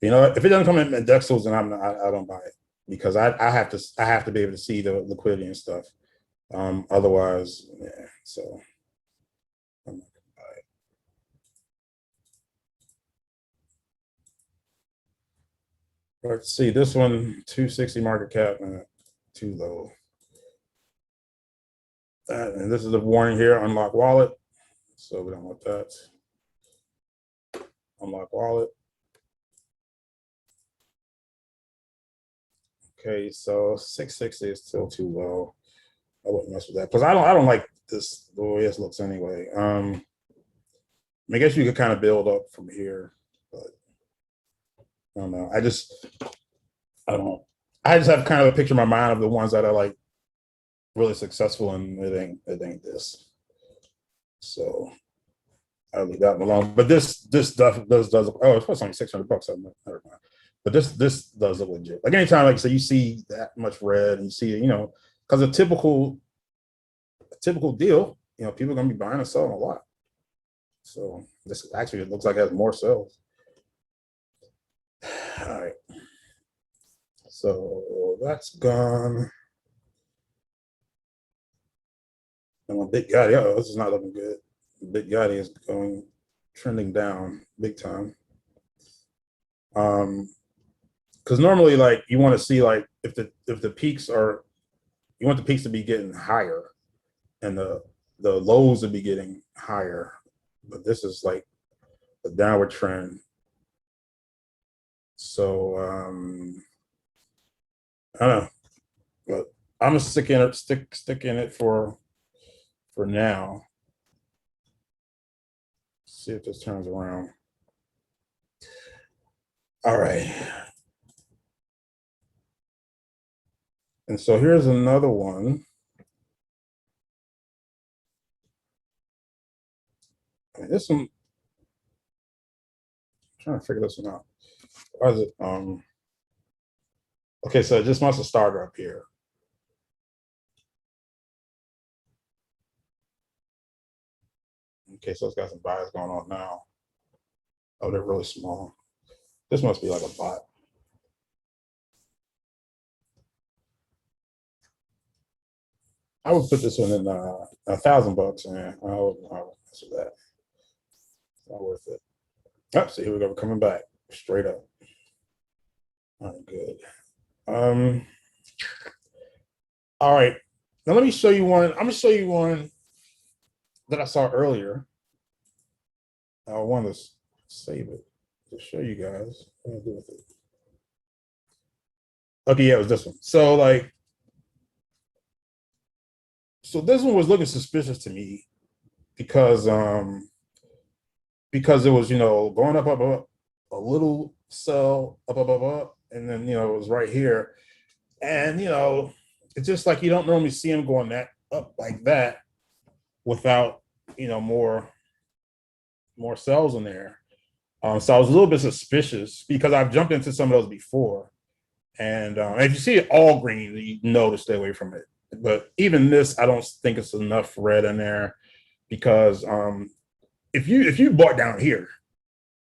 [SPEAKER 1] If it doesn't come in Dex Tools, then I don't buy it because I have to be able to see the liquidity and stuff. Otherwise, yeah. So I'm not gonna buy it. Let's see this one, 260 market cap, too low. And this is a warning here: unlock wallet. So we don't want that. Unlock wallet. Okay, so 660 is still too low. I wouldn't mess with that because I don't like this the way this looks anyway. I guess you could kind of build up from here, but I don't know. I just have kind of a picture in my mind of the ones that are like really successful, and it ain't this. So I'll leave that one alone. But this stuff does oh, it's only $600. Never mind. But this does look legit. Like anytime, like so you see that much red and you see, because a typical deal, people are gonna be buying and selling a lot. So this actually, it looks like it has more sales. All right. So that's gone. And my Big Gotti, this is not looking good. Big Gotti is trending down big time. Because normally, like, you want to see, like, if the peaks are, you want the peaks to be getting higher and the lows to be getting higher. But this is like a downward trend. So I don't know, but I'm gonna stick in it for now. See if this turns around. All right. And so here's another one. This one, I'm trying to figure this one out. Why is it? Okay, so it just must have started up here. Okay, so it's got some buys going on now. Oh, they're really small. This must be like a bot. I would put this one in $1,000, man. I would mess with that. Not worth it. Oh, so here we go. We're coming back straight up. All right, good. All right. Now let me show you one. I'm gonna show you one that I saw earlier. I want to save it to show you guys what I do with it. Okay, yeah, it was this one. So this one was looking suspicious to me because it was going up, a little sell up, and then it was right here, and it's just like you don't normally see them going that up like that without more cells in there. So I was a little bit suspicious because I've jumped into some of those before, and if you see it all green, you know to stay away from it. But even this, I don't think it's enough red in there because if you bought down here,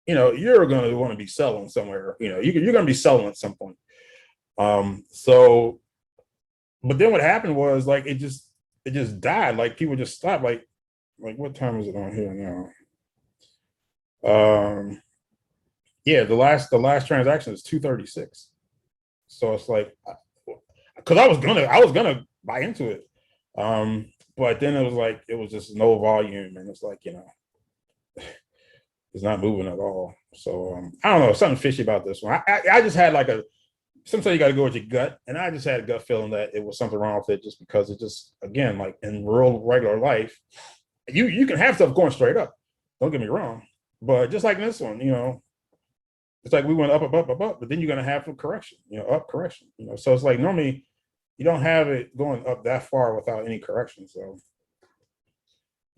[SPEAKER 1] you're going to want to be selling somewhere. You're going to be selling at some point. So, but then what happened was like it just died. Like people just stopped. Like what time is it on here now? Yeah, the last transaction is 236. So it's like, because I was gonna buy into it, but then it was just no volume, and it's like it's not moving at all. So I don't know, something fishy about this one. I just had like sometimes you got to go with your gut, and I just had a gut feeling that it was something wrong with it, just because it just, again, like in real regular life, you can have stuff going straight up. Don't get me wrong, but just like this one, it's like we went up, but then you're gonna have a correction, up correction, So it's like normally you don't have it going up that far without any correction. So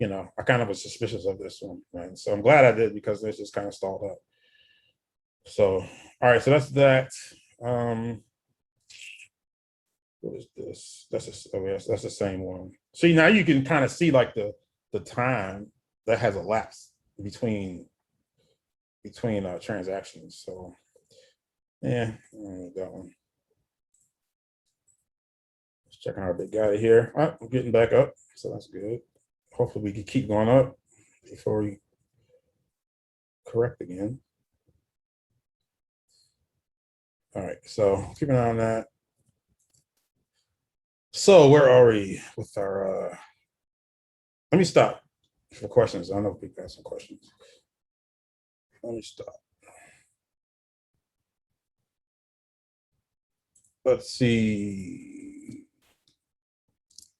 [SPEAKER 1] I kind of was suspicious of this one, right? So I'm glad I did, because this just kind of stalled up. So all right, so that's that. What is this? Yes, that's the same one. See, now you can kind of see like the time that has elapsed between transactions. So yeah, that one. Just checking our big guy here. All right, we're getting back up, so that's good. Hopefully we can keep going up before we correct again. All right, so keep an eye on that. So where are we with our let me stop for questions. I don't know if people have some questions. Let me stop. Let's see.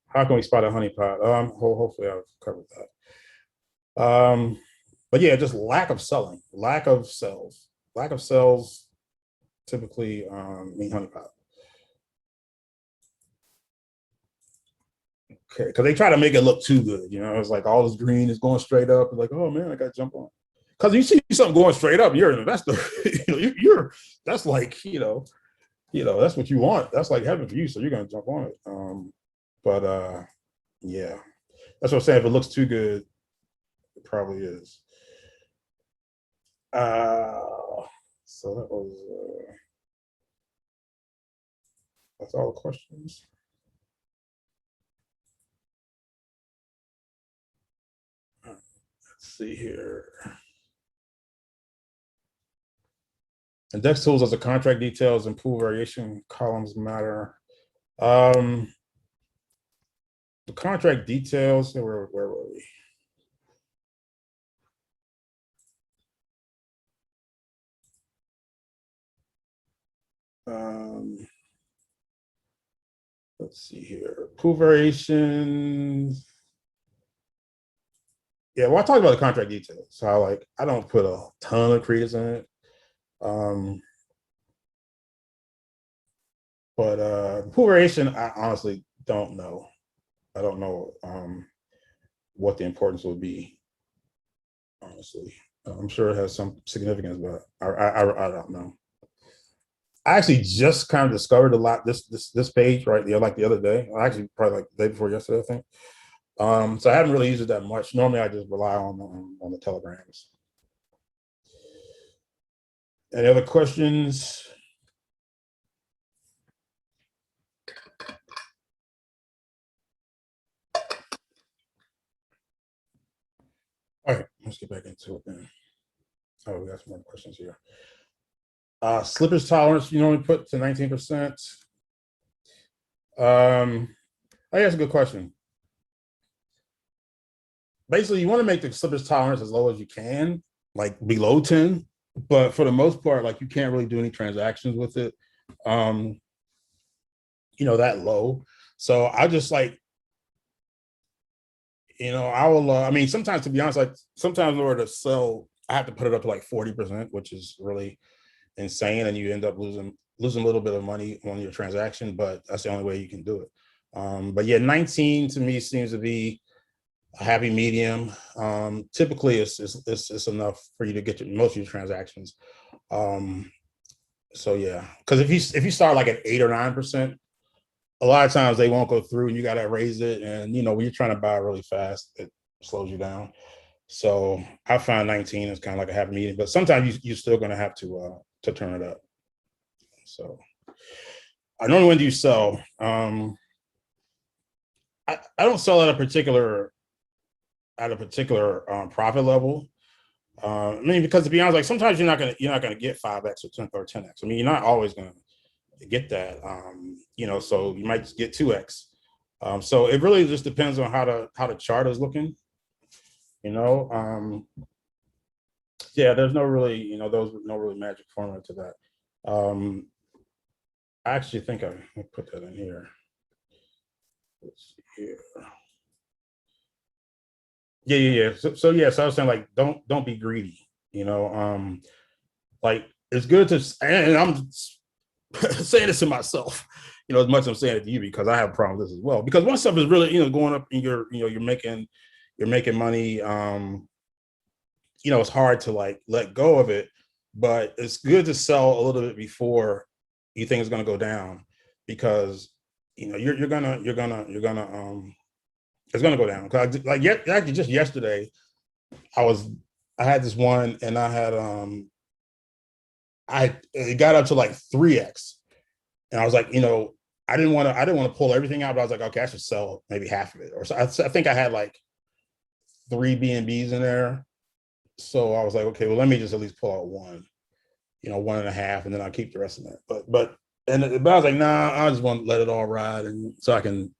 [SPEAKER 1] How can we spot a honeypot? Hopefully I've covered that. But yeah, just lack of selling, lack of sales typically mean honeypot. Okay, because they try to make it look too good. It's like all this green is going straight up. It's like, oh man, I got to jump on. Because you see something going straight up, you're an investor. you're that's like that's what you want. That's like heaven for you. So you're gonna jump on it. But yeah, that's what I'm saying. If it looks too good, it probably is. So that's all the questions. Let's see here. Index tools as a contract details and pool variation columns matter. The contract details, where were we? Let's see here. Pool variations. Yeah, well, I talked about the contract details. So I don't put a ton of credence in it. But pool variation, I honestly don't know. I don't know what the importance would be. Honestly, I'm sure it has some significance, but I don't know. I actually just kind of discovered a lot this page right there, like the other day. Actually, probably like the day before yesterday, I think. So I haven't really used it that much. Normally, I just rely on the telegrams. Any other questions? All right, let's get back into it then. Oh, we got some more questions here. Slippage tolerance, you normally put to 19%. I think that's a good question. Basically, you want to make the slippage tolerance as low as you can, like below 10. But for the most part, like you can't really do any transactions with it, that low. So I just like, I will. I mean, sometimes, to be honest, like sometimes in order to sell, I have to put it up to like 40%, which is really insane, and you end up losing a little bit of money on your transaction. But that's the only way you can do it. But yeah, 19 to me seems to be a happy medium. Typically, it's enough for you to get most of your transactions. So yeah, because if you start like at 8 or 9%, a lot of times they won't go through, and you got to raise it. And when you're trying to buy really fast, it slows you down. So I find 19 is kind of like a happy medium, but sometimes you're still going to have to turn it up. So I normally when do you sell? I don't sell at a particular profit level. I mean, because to be honest, like sometimes you're not gonna get 5x or 10x. I mean, you're not always gonna get that. So you might just get 2x. So it really just depends on how the chart is looking. You know, yeah, there's no really those no really magic formula to that. Um, I actually think I put that in here. Let's see here. Yeah. So yeah, so I was saying like don't be greedy. Like it's good to, and I'm saying this to myself, as much as I'm saying it to you because I have a problem with this as well. Because once stuff is really, going up and you're making money, it's hard to like let go of it, but it's good to sell a little bit before you think it's going to go down because you're gonna it's gonna go down. Cause actually just yesterday, I was I had this one and it got up to like 3x, and I was like, I didn't want to pull everything out, but I was like, okay, I should sell maybe half of it, or so. I think I had like 3 BNBs in there, so I was like, okay, well, let me just at least pull out one, one and a half, and then I'll keep the rest of that. But I was like, nah, I just want to let it all ride, and so I can,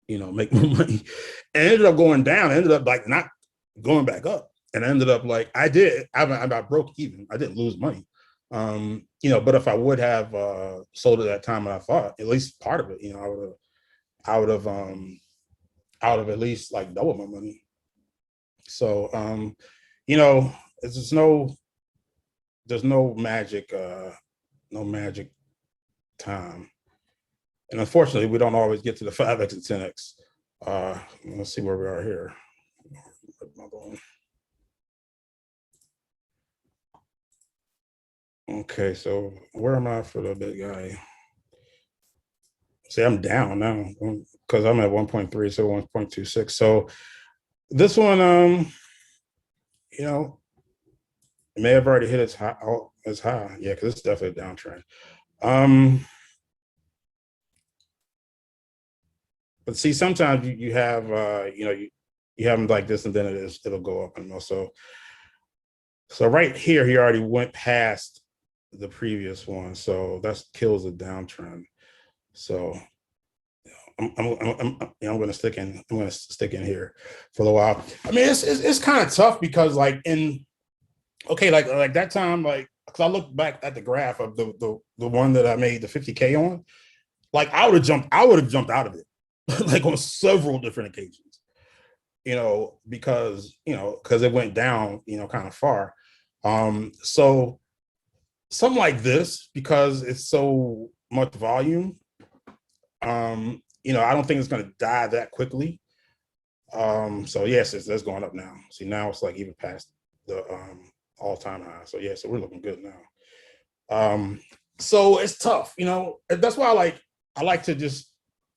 [SPEAKER 1] make more money. And it ended up going down. It ended up like not going back up, and I ended up like I broke even. I didn't lose money. But if I would have sold it at that time, and I thought at least part of it, I would have, I would have at least like doubled my money. So, you know, it's just there's no magic time. And unfortunately, we don't always get to the 5x and 10x. Let's see where we are here. Okay, so where am I for the big guy? See, I'm down now because I'm at 1.3, so 1.26. So this one, you know, it may have already hit its high. Oh, its high. Yeah, because it's definitely a downtrend. Um, but see, sometimes you have you have them like this, and then it'll go up and also. So right here, he already went past the previous one, so that kills the downtrend. So I'm going to stick in. I'm going to stick in here for a while. I mean, it's kind of tough because like like that time, like because I look back at the graph of the one that I made the 50K on, like I would have jumped out of it, like on several different occasions, because it went down, kind of far. So something like this, because it's so much volume, I don't think it's going to die that quickly. So yes, that's going up now. See, now it's like even past the all-time high. So yeah, so we're looking good now. So it's tough, That's why I like to just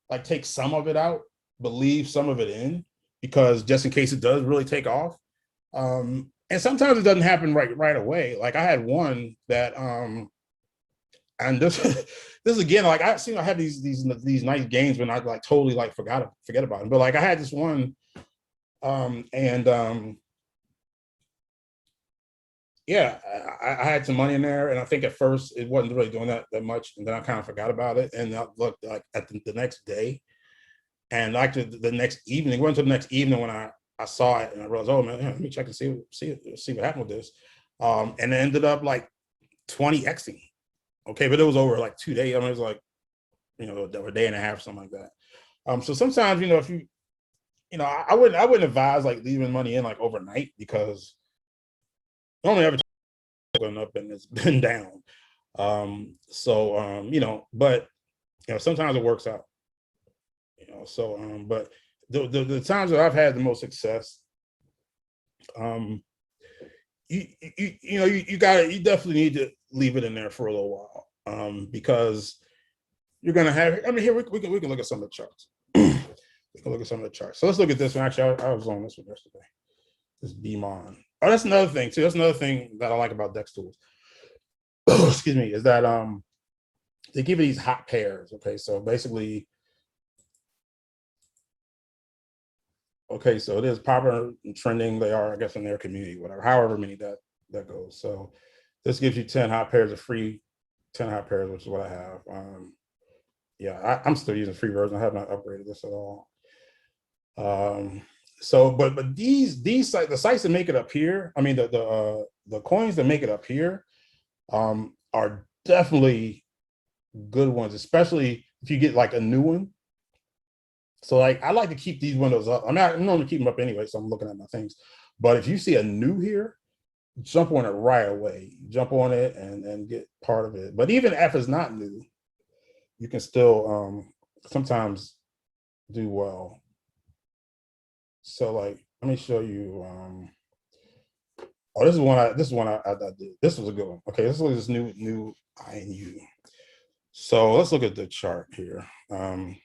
[SPEAKER 1] like take some of it out, but leave some of it in, because just in case it does really take off. And sometimes it doesn't happen right away. Like I had one that and this this again, like I have these nice games when I like totally like forget about them. But like I had this one, and yeah, I had some money in there, and I think at first it wasn't really doing that much, and then I kind of forgot about it, and I looked like at the next day, and like the next evening, went to the next evening when I saw it, and I realized, oh man, let me check and see what happened with this, and it ended up like 20xing. Okay, but it was over like 2 days. I mean, it was like a day and a half, something like that. So sometimes if I wouldn't advise like leaving money in like overnight, because only ever going up and it's been down. But sometimes it works out. But the times that I've had the most success, you definitely need to leave it in there for a little while, because you're gonna have. I mean, here we can look at some of the charts. We can look at some of the charts. So let's look at this one. Actually, I was on this one yesterday. This BMON. Oh, that's another thing too. That's another thing that I like about Dex tools. Excuse me, is that they give you these hot pairs. Okay, so basically, okay, so it is popular and trending. They are, I guess, in their community, whatever, however many that goes. So this gives you 10 hot pairs of free, 10 hot pairs, which is what I have. Yeah, I'm still using free version. I have not upgraded this at all. So, but these sites, the sites that make it up here, I mean the coins that make it up here, are definitely good ones, especially if you get like a new one. So like I like to keep these windows up. I mean, I'm normally keep them up anyway, so I'm looking at my things. But if you see a new here, jump on it right away. Jump on it and get part of it. But even if it's not new, you can still sometimes do well. So like, let me show you. Oh, this is one I did. This was a good one. Okay, this is this new INU. So let's look at the chart here. All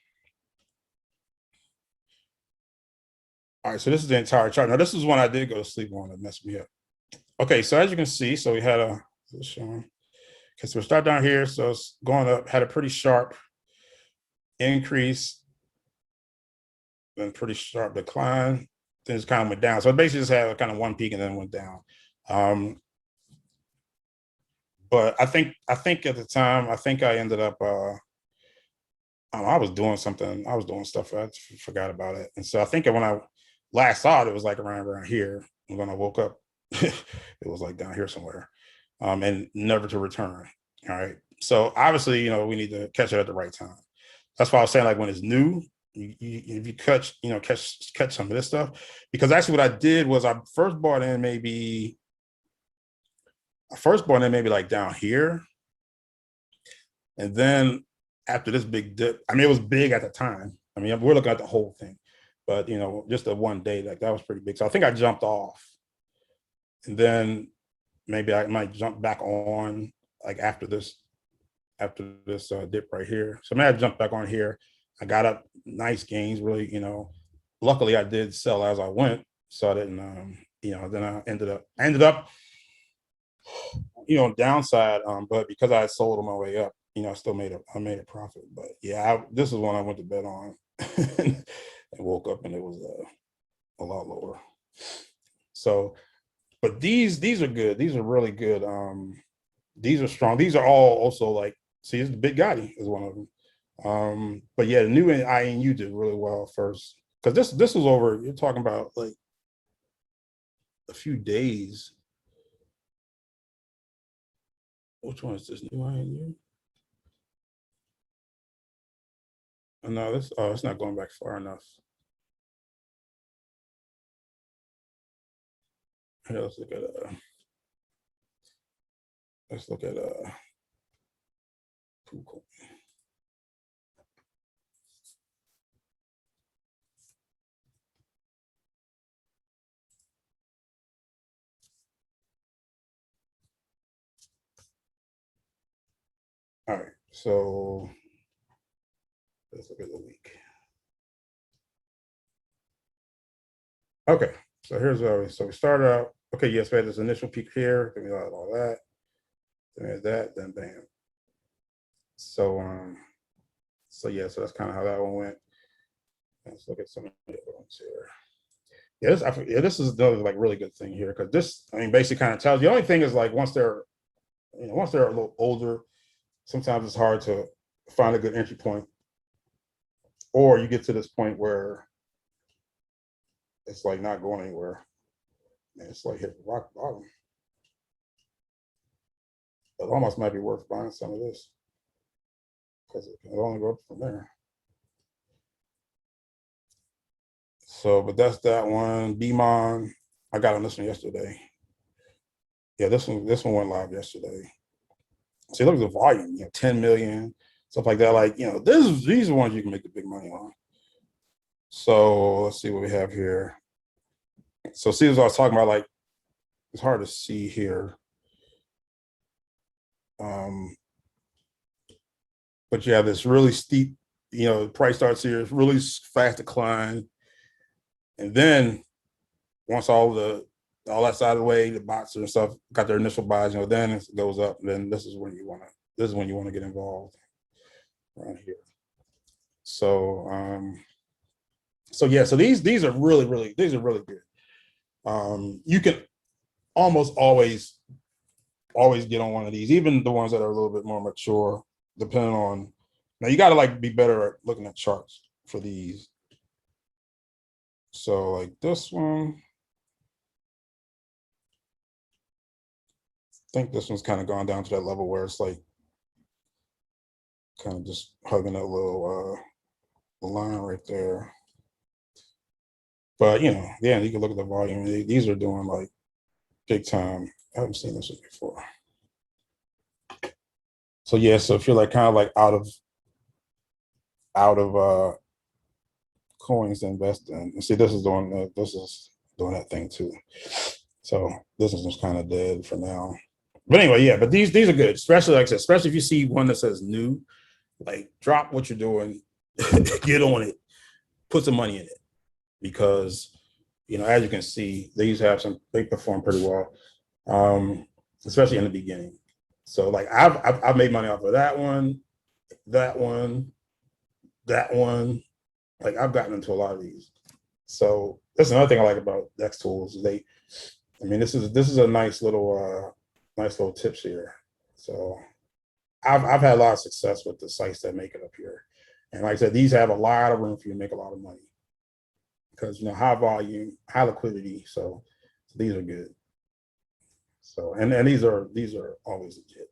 [SPEAKER 1] right, so this is the entire chart. Now this is one I did go to sleep on that messed me up. Okay, so as you can see, so we had a showing. Okay, so we start down here. So it's going up, had a pretty sharp increase, then pretty sharp decline. Then it's kind of went down. So it basically just had kind of one peak and then went down. But I think at the time, I think I ended up I was doing something. I was doing stuff. I forgot about it. And so I think when I last saw it was like around here. And when I woke up, it was like down here somewhere, and never to return. All right. So obviously, we need to catch it at the right time. That's why I was saying, like, when it's new, if you catch some of this stuff, because actually what I did was I first bought in maybe like down here, and then after this big dip, I mean, it was big at the time. I mean, we're looking at the whole thing, but just the one day, like that was pretty big. So I think I jumped off, and then maybe I might jump back on like after this dip right here. So maybe I jumped back on here. I got up nice gains, really. Luckily I did sell as I went, so I didn't. Then I ended up downside. But because I sold on my way up, I still made a profit. But yeah, this is one I went to bed on and woke up and it was a lot lower. So, but these are good. These are really good. These are strong. These are all also like, see, it's the Big Gotti is one of them. But yeah, the new INU did really well first, because this was over. You're talking about like a few days. Which one is this new INU? Oh, no, it's not going back far enough. Here, let's look at cool. All right, so let's look at the week. Okay, so here's where we started out. Okay, yes, we had this initial peak here, then we had all that, then we had that, then bam. So yeah, so that's kind of how that one went. Let's look at some of the other ones here. This is another like really good thing here, because this, I mean, basically kind of tells. The only thing is like once they're a little older, sometimes it's hard to find a good entry point, or you get to this point where it's like not going anywhere, and it's like hit rock bottom. It almost might be worth buying some of this, because it can only go up from there. So, but that's that one. BMON, I got on this one yesterday. Yeah, this one went live yesterday. See, look at the volume, 10 million, stuff like that. Like, these are ones you can make the big money on. So let's see what we have here. So see, as I was talking about, like, it's hard to see here. But you have this really steep, the price starts here, really fast decline. And then once all the all that side of the way, the bots and stuff got their initial buys, then it goes up. Then this is when you want to get involved around here. So so yeah, so these are really good. You can almost always get on one of these, even the ones that are a little bit more mature, depending on. Now you got to like be better at looking at charts for these. So like this one, I think this one's kind of gone down to that level where it's like kind of just hugging that little line right there. But yeah, you can look at the volume. These are doing like big time. I haven't seen this one before. So yeah, so if you're like kind of like out of coins to invest in, and see this is doing that thing too. So this is just kind of dead for now. But anyway, yeah, but these are good, especially like I said, especially if you see one that says new, like drop what you're doing, get on it, put some money in it, because as you can see, they perform pretty well, especially in the beginning. So like I've made money off of that one. Like I've gotten into a lot of these. So that's another thing I like about Dex Tools. This is a nice little tips here. So I've had a lot of success with the sites that make it up here. And like I said, these have a lot of room for you to make a lot of money, because high volume, high liquidity. So these are good. So and these are always legit.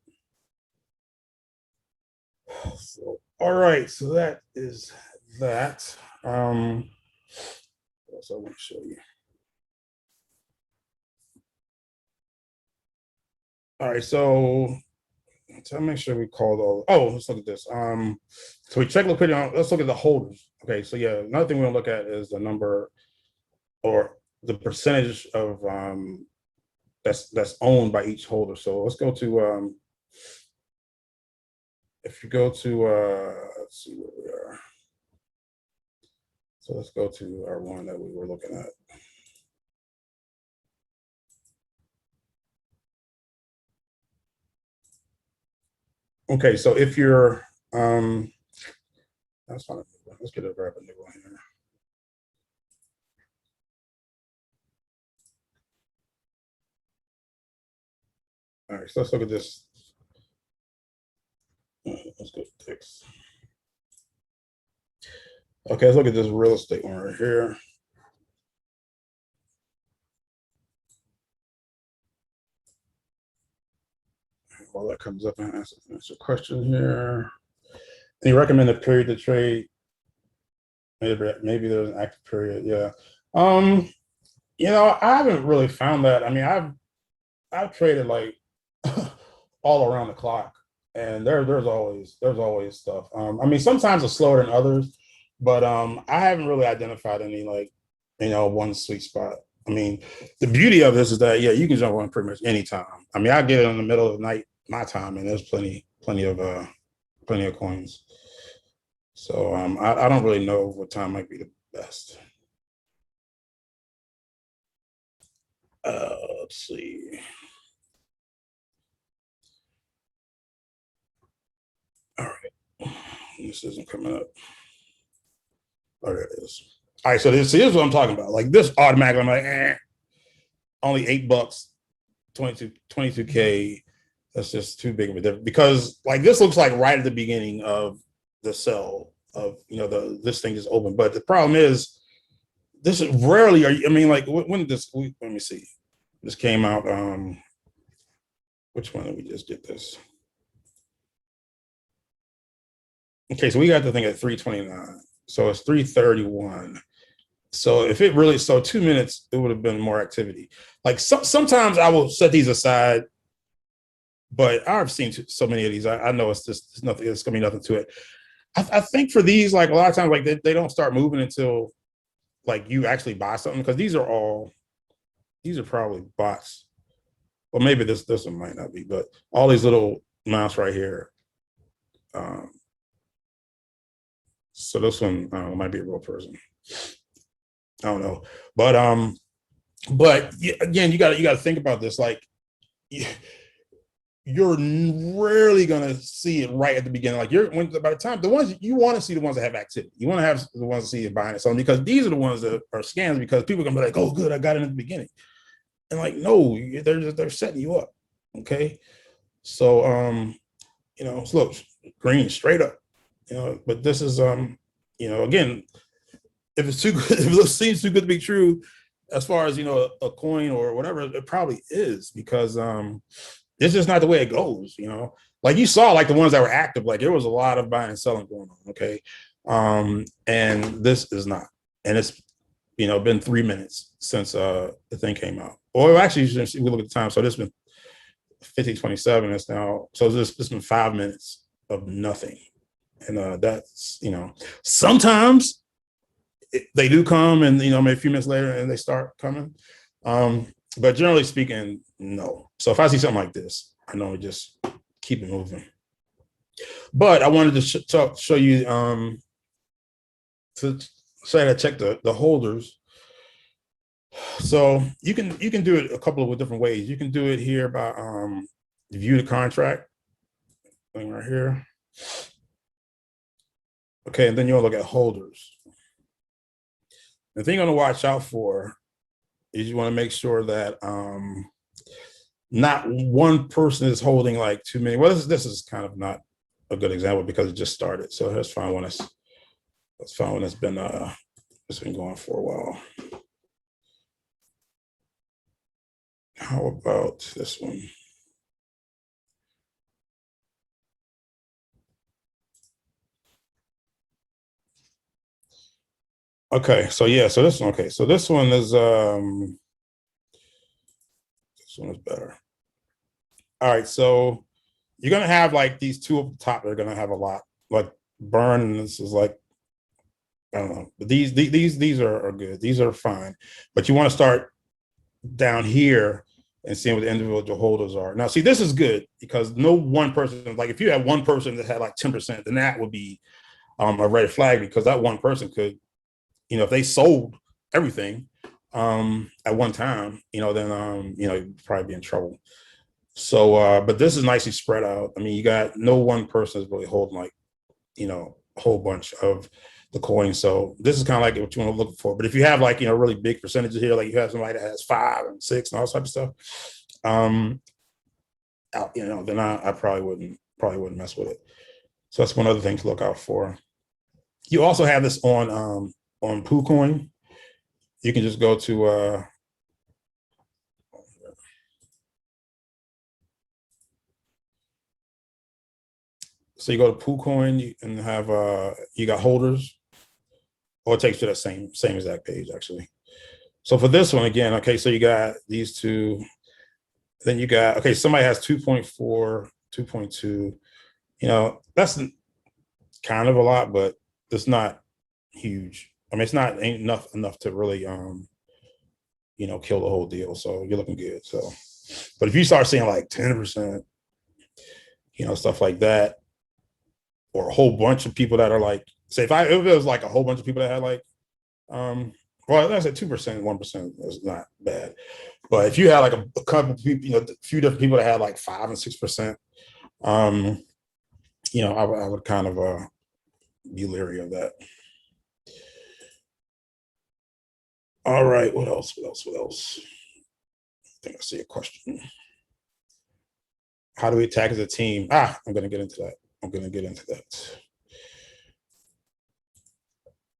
[SPEAKER 1] So all right, so that is that. What else I want to show you? All right, so to make sure we called all. Oh, let's look at this. So we check liquidity on. Let's look at the holders. Okay, so yeah, another thing we're gonna look at is the number or the percentage of that's owned by each holder. So let's go to if you go to let's see where we are. So let's go to our one that we were looking at. Okay, so if you're that's fine. Let's get a grab a new one here. All right, so let's look at this. Let's go to text. Okay, let's look at this real estate one right here. While that comes up and answer a question here. And you recommend a period to trade? Maybe there's an active period. Yeah. I haven't really found that. I've traded like all around the clock, and there's always stuff. Sometimes it's slower than others, but I haven't really identified any like one sweet spot. The beauty of this is that you can jump on pretty much any time. I get it in the middle of the night, my time, and there's plenty of coins. So I don't really know what time might be the best. Let's see. All right, this isn't coming up. Oh, there it is. All right, so this is what I'm talking about. Like this automatically, I'm like, only $8, 22K. That's just too big of a difference, because like this looks like right at the beginning of the sell of this thing is open. But the problem is, this is rarely when did this? Let me see. This came out. Which one did we just get this? Okay, so we got the thing at 329. So it's 331. So if it really 2 minutes, it would have been more activity. Like sometimes I will set these aside, but I've seen so many of these. I know it's nothing. It's gonna be nothing to it. I think for these, like a lot of times, like they don't start moving until like you actually buy something, because these are probably bots. Well, maybe this one might not be, but all these little mouse right here. So this one might be a real person. I don't know, but But again, you got to think about this. Like, you're rarely gonna see it right at the beginning. Like, by the time, the ones you want to see, the ones that have activity, you want to have the ones that see it buying it selling, because these are the ones that are scams, because people are gonna be like, oh good, I got it in the beginning. And like, no, they're setting you up. Okay. So look, green straight up. But this is again, if it's too good, if it seems too good to be true, as far as a coin or whatever, it probably is, because it's just not the way it goes. Like, you saw, like, the ones that were active, like, there was a lot of buying and selling going on. Okay. And this is not. And it's been 3 minutes since the thing came out. Or actually, we look at the time. So this has been 15:27. It's now, so this has been 5 minutes of nothing. And that's, sometimes they do come, and maybe a few minutes later, and they start coming. But generally speaking, no. So if I see something like this, I know we just keep it moving. But I wanted to show you, to say that I checked the holders. So you can do it a couple of different ways. You can do it here by view the contract thing right here. Okay, and then you'll look at holders. The thing you want to watch out for is you want to make sure that not one person is holding like too many. Well, this is kind of not a good example because it just started. So let's find one that's been going for a while. How about this one? Okay, so yeah, so this one, okay, so this one is better. All right, so you're gonna have like these two up the top. They're gonna have a lot, like burn, and this is like, I don't know. But these are good. These are fine, but you want to start down here and seeing what the individual holders are. Now, see, this is good because no one person, like if you had one person that had like 10%, then that would be a red flag, because that one person could, if they sold everything at one time, then you'd probably be in trouble. So, but this is nicely spread out. I mean, you got no one person is really holding like, a whole bunch of the coins. So this is kind of like what you want to look for. But if you have like, really big percentages here, like you have somebody that has 5 and 6 and all that type of stuff, then I probably wouldn't mess with it. So that's one other thing to look out for. You also have this on PooCoin. You can just go to so you go to PooCoin and have you got holders, or it takes you to the same exact page actually. So for this one again, okay, so you got these two, then you got, okay, somebody has 2.4, 2.2. That's kind of a lot, but it's not huge. I mean, ain't enough to really kill the whole deal. So you're looking good. So, but if you start seeing like 10%, stuff like that, or a whole bunch of people that are like, say if it was like a whole bunch of people that had like, well, I said 2%, 1% is not bad. But if you had like a couple of people, a few different people that had like 5 and 6%, I would kind of be leery of that. All right, what else? I think I see a question. How do we attack as a team? I'm going to get into that.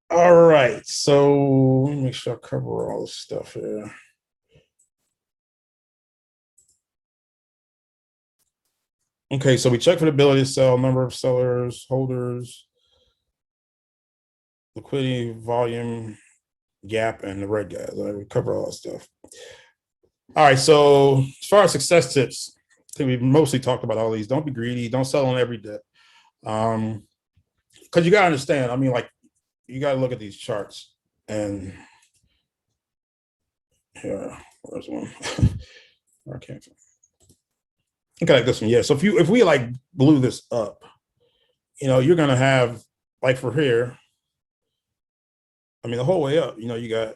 [SPEAKER 1] All right, so let me make sure I cover all this stuff here. Okay, so we check for the ability to sell, number of sellers, holders, liquidity, volume, gap, and the red guys. We cover all that stuff. All right, so as far as success tips, I think we mostly talked about all these. Don't be greedy. Don't sell on every dip. Because you got to understand, I mean, like, you got to look at these charts. And here, where's one? I can't find. Okay, like this one. Yeah, so if we like blew this up, you're going to have, like for here, I mean, the whole way up, you got,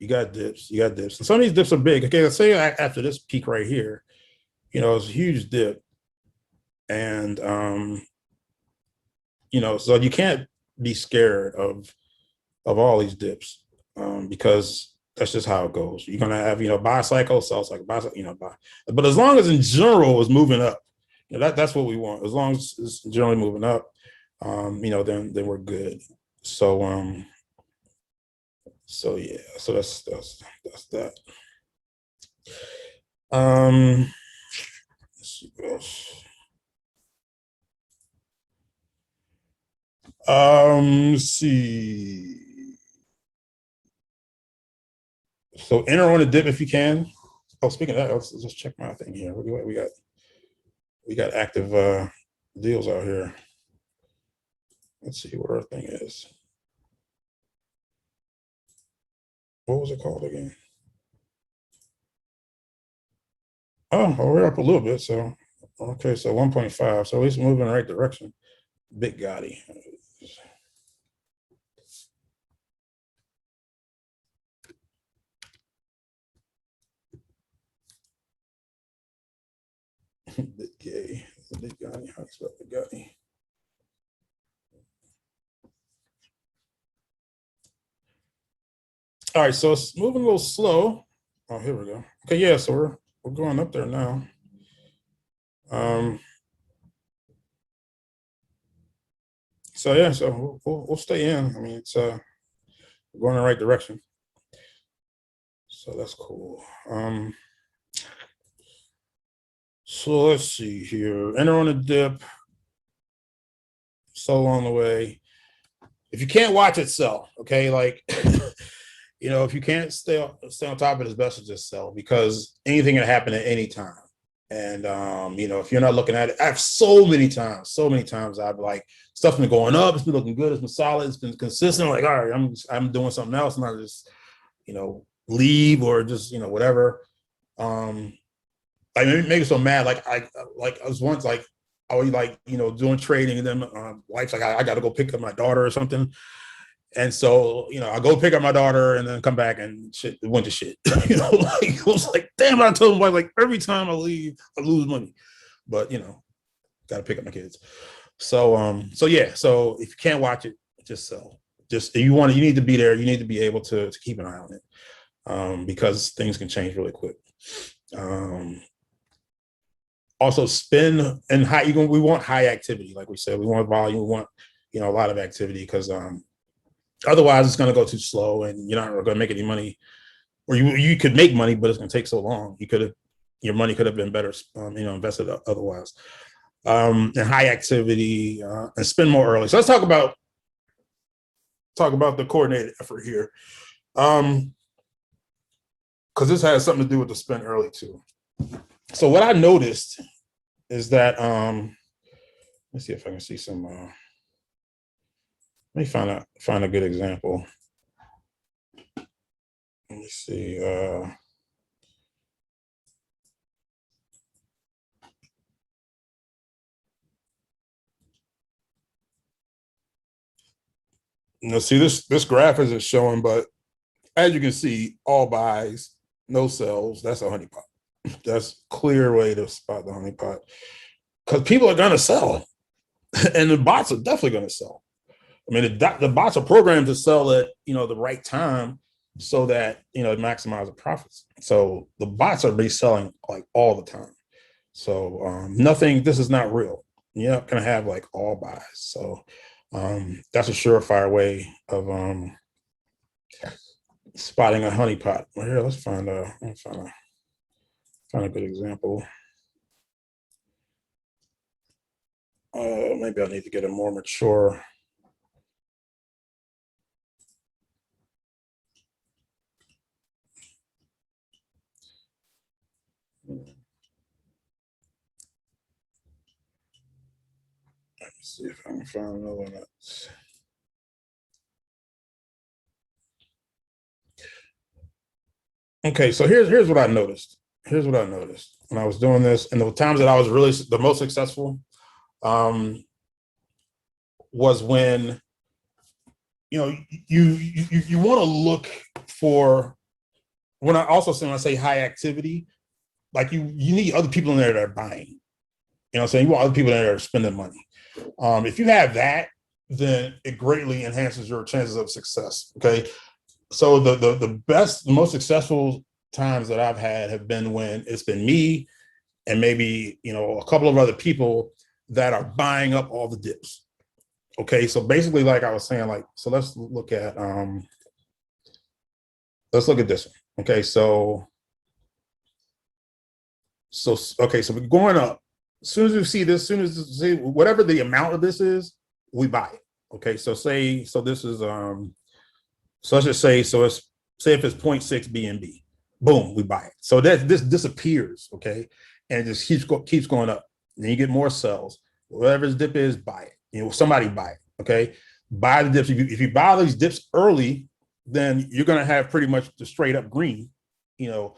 [SPEAKER 1] You got dips. You got dips. And some of these dips are big. Okay, let's say after this peak right here, it's a huge dip. And, so you can't be scared of all these dips because that's just how it goes. You're going to have, buy cycle, sell cycle, buy, buy. But as long as in general is moving up, that's what we want. As long as it's generally moving up, then we're good. So yeah, so that's that. Let's see what else. Let's see. So enter on a dip if you can. Oh, speaking of that, let's just check my thing here. We got active deals out here. Let's see what our thing is. What was it called again? Oh, we're up a little bit. So, okay, so 1.5. So at least moving in the right direction. Big Gotti. Big gay. Big Gotti. How do you spell Big Gotti? All right, so it's moving a little slow. Oh, here we go. Okay, yeah, so we're going up there now. So yeah, so we'll stay in. I mean, it's we're going in the right direction. So that's cool. So let's see here. Enter on a dip. Sell along the way. If you can't watch it, sell. Okay, like if you can't stay on top of it, it's best to just sell because anything can happen at any time. And if you're not looking at it, I've so many times I've like stuff's been going up, it's been looking good, it's been solid, it's been consistent. Like, all right, I'm doing something else, not just leave or just whatever. Like maybe so mad. Like I was once like I was like doing trading, and then wife's like I got to go pick up my daughter or something. And so, I go pick up my daughter and then come back and shit it went to shit. Like it was like, damn, I told my wife, like every time I leave, I lose money. But gotta pick up my kids. So yeah, so if you can't watch it, just sell. Just you need to be there, you need to be able to keep an eye on it. Because things can change really quick. Also spin and high, we want high activity, like we said, we want volume, we want a lot of activity because otherwise, it's going to go too slow, and you're not going to make any money. Or you could make money, but it's going to take so long. Your money could have been better, invested otherwise. And high activity and spend more early. So let's talk about the coordinated effort here, because this has something to do with the spend early too. So what I noticed is that let's see if I can see some. Let me find a good example. Let me see. See this graph isn't showing, but as you can see, all buys, no sells. That's a honeypot. That's a clear way to spot the honeypot because people are gonna sell, and the bots are definitely gonna sell. I mean, the bots are programmed to sell at the right time so that it maximizes the profits. So the bots are reselling like all the time. So nothing. This is not real. You're not gonna have like all buys. So that's a surefire way of spotting a honeypot. Well, here, let's find a good example. Maybe I need to get a more mature. Let me see if I can find another one that's. Okay, so here's what I noticed. Here's what I noticed when I was doing this, and the times that I was really the most successful was when you want to look for when I also say, when I say high activity, like you need other people in there that are buying. You know what I'm saying? You want other people in there that are spending money. If you have that, then it greatly enhances your chances of success. Okay. So the best, the most successful times that I've had have been when it's been me and maybe, you know, a couple of other people that are buying up all the dips. Okay. So basically, like I was saying, like, so let's look at this one. Okay. Okay, so we're going up. As soon as you see this, as soon as you see whatever the amount of this is, we buy it. Okay, so this is so let's just say, so it's, say if it's 0.6 BNB, boom, we buy it. So that this disappears, okay, and it just keeps going up. Then you get more sells. Whatever the dip is, buy it. You know, somebody buy it. Okay, buy the dips. If you buy these dips early, then you're gonna have pretty much the straight up green, you know,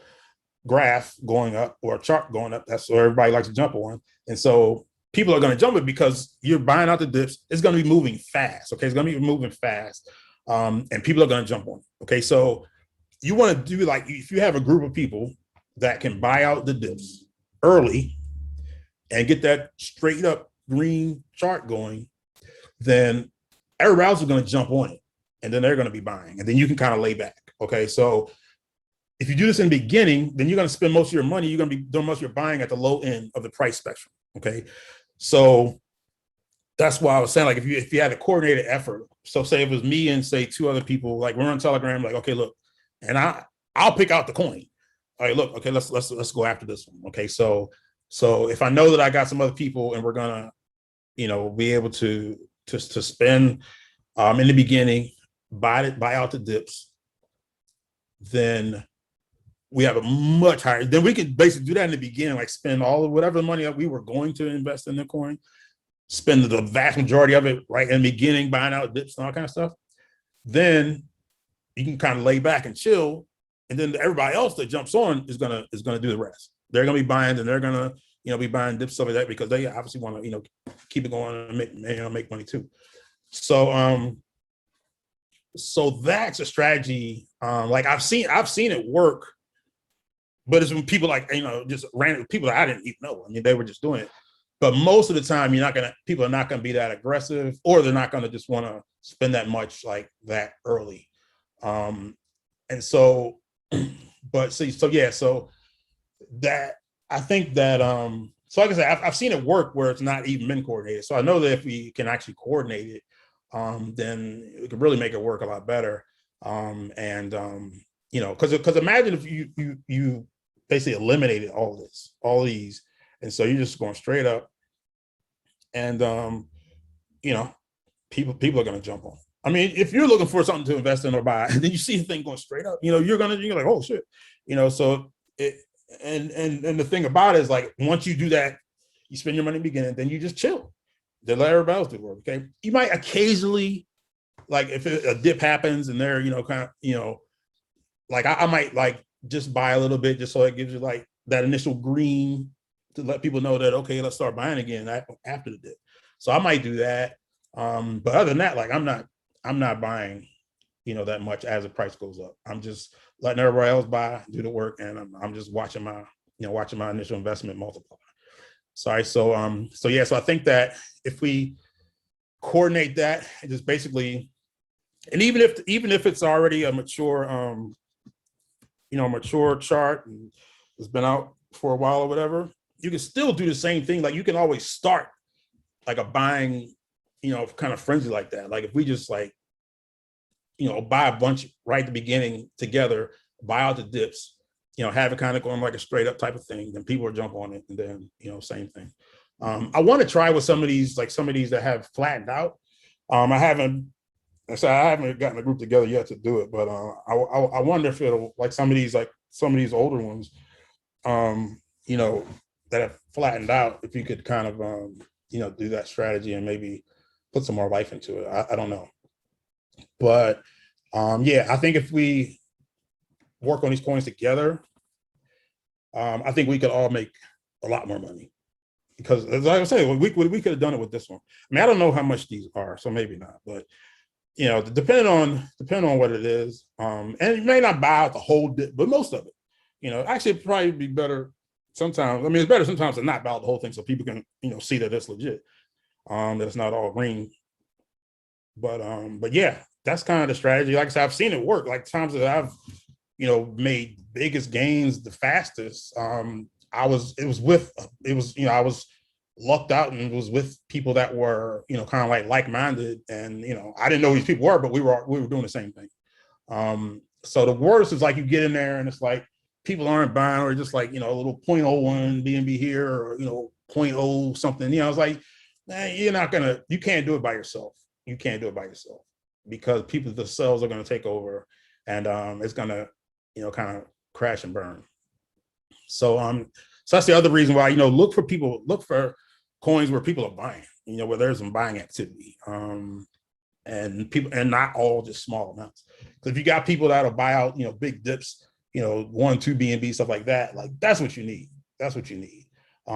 [SPEAKER 1] graph going up or a chart going up. That's what everybody likes to jump on. And so people are going to jump it because you're buying out the dips. It's going to be moving fast. Okay. It's going to be moving fast. And people are going to jump on it. Okay. So you want to do, like, if you have a group of people that can buy out the dips early and get that straight up green chart going, then everybody else is going to jump on it. And then they're going to be buying. And then you can kind of lay back. Okay. So if you do this in the beginning, then you're going to spend most of your money. You're going to be doing most of your buying at the low end of the price spectrum. Okay. So that's why I was saying, like, if you had a coordinated effort, so say it was me and say two other people, like we're on Telegram, like, okay, look, and I'll pick out the coin. All right, look, okay, let's go after this one. Okay. So if I know that I got some other people and we're gonna, you know, be able to spend in the beginning, buy out the dips, then we have a much higher, then we could basically do that in the beginning, like spend all of whatever money that we were going to invest in the coin, spend the vast majority of it right in the beginning, buying out dips and all kind of stuff. Then you can kind of lay back and chill. And then everybody else that jumps on is gonna do the rest. They're gonna be buying, and they're gonna, you know, be buying dips, stuff like that, because they obviously want to, you know, keep it going and make money too. So so that's a strategy. Like I've seen it work. But it's when people, like, you know, just random people that I didn't even know. I mean, they were just doing it. But most of the time, people are not going to be that aggressive, or they're not going to just want to spend that much like that early. And so, but see, so yeah, so that, I think that, so like I said, I've seen it work where it's not even been coordinated. So I know that if we can actually coordinate it, then it could really make it work a lot better. You know, because imagine if you basically eliminated all these, and so you're just going straight up, and you know, people are going to jump on. I mean, if you're looking for something to invest in or buy, and then you see the thing going straight up, you know, you're like, oh shit, you know. So it, and the thing about it is, like, once you do that, you spend your money in the beginning, then you just chill. Then let everybody else do work. Okay, you might occasionally, like, if a dip happens and they're, you know, kind of, you know, like I might like just buy a little bit, just so it gives you like that initial green to let people know that, okay, let's start buying again after the dip. So I might do that. But other than that, like, I'm not buying, you know, that much as the price goes up. I'm just letting everybody else buy, do the work, and I'm just watching my initial investment multiply. Sorry. So yeah, so I think that if we coordinate that, it just basically, and even if it's already a mature mature chart and it's been out for a while or whatever, you can still do the same thing. Like, you can always start like a buying, you know, kind of frenzy like that. Like, if we just, like, you know, buy a bunch right at the beginning together, buy out the dips, you know, have it kind of going like a straight up type of thing, then people will jump on it, and then, you know, same thing. I want to try with some of these that have flattened out. I haven't gotten a group together yet to do it, but I wonder if it'll, like, some of these older ones, you know, that have flattened out, if you could kind of, you know, do that strategy and maybe put some more life into it. I don't know. But yeah, I think if we work on these coins together, I think we could all make a lot more money. Because, as I was saying, we could have done it with this one. I mean, I don't know how much these are, so maybe not. But you know, depending on what it is, and you may not buy out the whole dip, but most of it, you know, actually it'd probably be better sometimes. I mean, it's better sometimes to not buy out the whole thing so people can, you know, see that it's legit, that it's not all green. But yeah, that's kind of the strategy. Like I said, I've seen it work. Like times that I've, you know, made biggest gains the fastest. I was lucked out and was with people that were, you know, kind of like-minded. And, you know, I didn't know who these people were, but we were doing the same thing. So the worst is like you get in there and it's like people aren't buying, or just like, you know, a little 0.01 BNB here, or, you know, zero point 0 something. You know, it's like, you can't do it by yourself. You can't do it by yourself because people, the cells are going to take over, and it's going to, you know, kind of crash and burn. So that's the other reason why, you know, look for coins where people are buying, you know, where there's some buying activity, and people, and not all just small amounts. Because if you got people that'll buy out, you know, big dips, you know, 1, 2 BNB, stuff like that, like that's what you need. That's what you need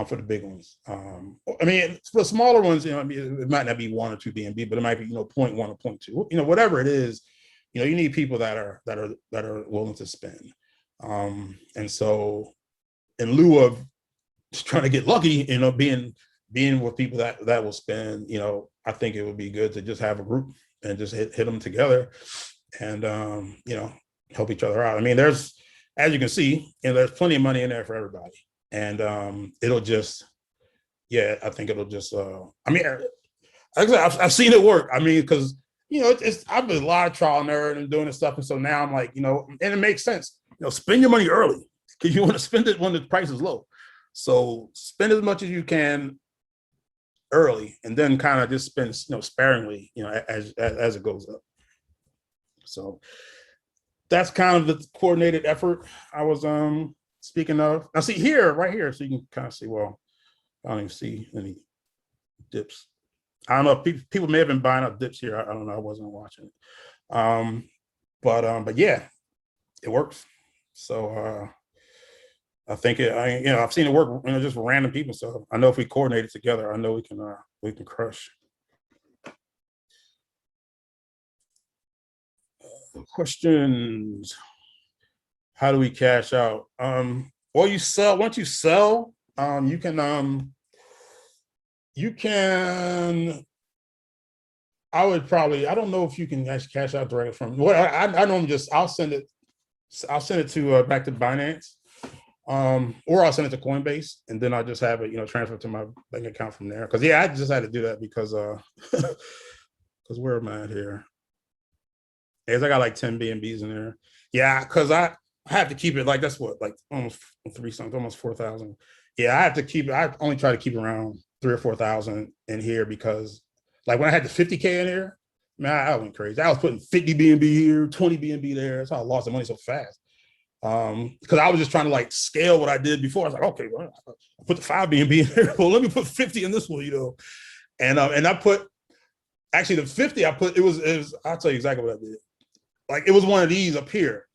[SPEAKER 1] for the big ones. I mean, for the smaller ones, you know, I mean, it might not be 1 or 2 BNB, but it might be, you know, 0.1 or 0.2, you know, whatever it is, you know, you need people that are willing to spend. And so in lieu of just trying to get lucky, you know, being with people that will spend, you know, I think it would be good to just have a group and just hit them together, and you know, help each other out. I mean, there's, as you can see, you know, there's plenty of money in there for everybody, and it'll just, yeah, I think it'll just, I mean, I've seen it work. I mean, because, you know, I've been a lot of trial and error and doing this stuff, and so now I'm like, you know, and it makes sense. You know, spend your money early because you want to spend it when the price is low. So spend as much as you can early, and then kind of just spend, you know, sparingly, you know, as it goes up. So that's kind of the coordinated effort I was speaking of. Now see here, right here, so you can kind of see, well, I don't even see any dips. I don't know if people may have been buying up dips here. I don't know. I wasn't watching it. But yeah, it works. So I think you know, I've seen it work, you know, just with random people. So I know if we coordinate it together, I know we can crush. Questions. How do we cash out? Or you sell, once you sell, you can I would probably, I don't know if you can actually cash out directly from what I normally just, I'll send it to back to Binance, or I'll send it to Coinbase, and then I'll just have it, you know, transfer to my bank account from there. Because yeah, I just had to do that because because where am I at here? As I got like 10 BNBs in there. Yeah, because I have to keep it like, that's what, like almost 3 something, almost 4,000. Yeah, I have to keep it. I only try to keep around 3 or 4,000 in here because, like, when I had the 50K in here, man, I went crazy. I was putting 50 BNB here, 20 BNB there. That's how I lost the money so fast. Because I was just trying to like scale what I did before. I was like, okay, well, I put the 5 BNB in there. Well, let me put 50 in this one, you know. And I put, actually the 50 I put, it was I'll tell you exactly what I did. Like, it was one of these up here.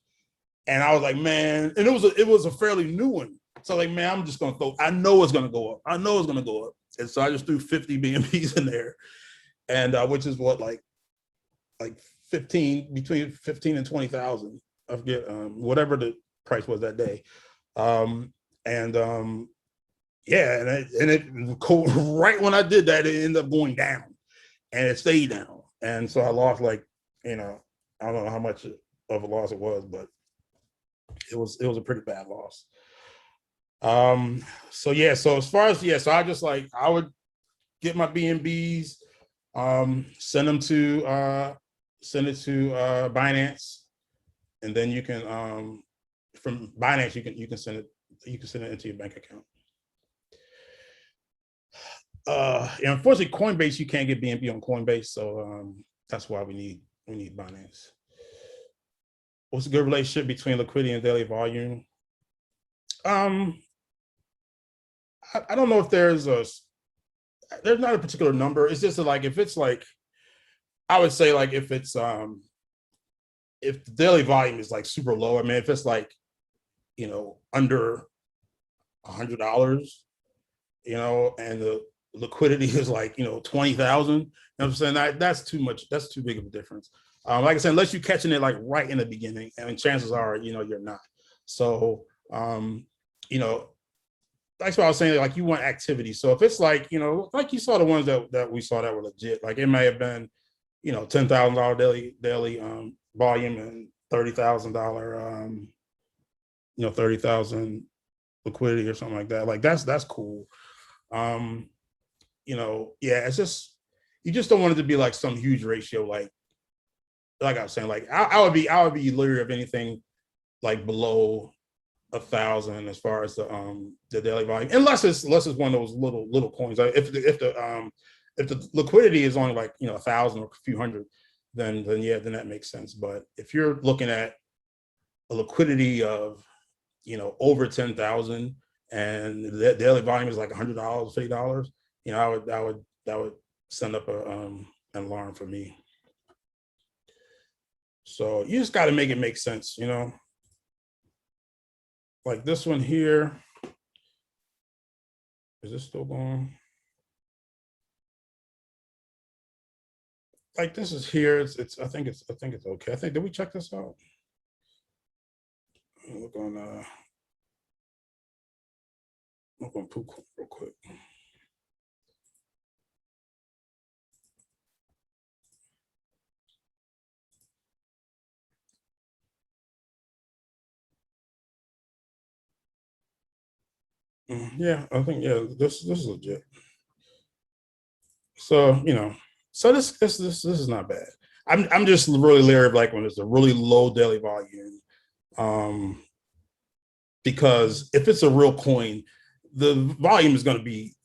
[SPEAKER 1] And I was like, man, and it was a fairly new one. So like, man, I'm just gonna throw, I know it's gonna go up. I know it's gonna go up. And so I just threw 50 BNBs in there. And which is what, like 15, between 15 and 20,000. I forget, whatever the price was that day. And yeah, and it right when I did that, it ended up going down, and it stayed down. And so I lost, like, you know, I don't know how much of a loss it was, but it was a pretty bad loss. So yeah, so as far as, yeah, so I just, like, I would get my BNBs, send it to Binance, and then you can, from Binance, you can send it into your bank account. And unfortunately, Coinbase, you can't get BNB on Coinbase, so that's why we need Binance. What's a good relationship between liquidity and daily volume? I don't know if there's not a particular number. It's just like, if it's like, I would say, like, if it's if the daily volume is like super low, I mean, if it's like, you know, under $100, you know, and the liquidity is like, 20,000. You know what I'm saying? That's too much. That's too big of a difference. Like I said, unless you're catching it like right in the beginning, and chances are, you're not. So, you know, that's what I was saying. Like, you want activity. So if it's like, like you saw the ones that we saw that were legit, like it may have been, $10,000 daily volume and $30,000, 30,000 liquidity or something like that. Like that's cool. Um, yeah, it's just, you just don't want it to be like some huge ratio. Like I was saying, like I would be leery of anything like below 1,000 as far as the daily volume, unless it's one of those little coins. Like if the liquidity is only like 1,000 or a few hundred, then yeah, then that makes sense. But if you're looking at a liquidity of over 10,000 and the daily volume is like $100, $50, that would send up an alarm for me. So you just got to make it make sense, like this one here. Is this still going? Like this is here. It's I think it's okay. Did we check this out? Look on Pook real quick. Yeah, I think this is legit. So so this is not bad. I'm just really leery of like when it's a really low daily volume, because if it's a real coin, the volume is going to be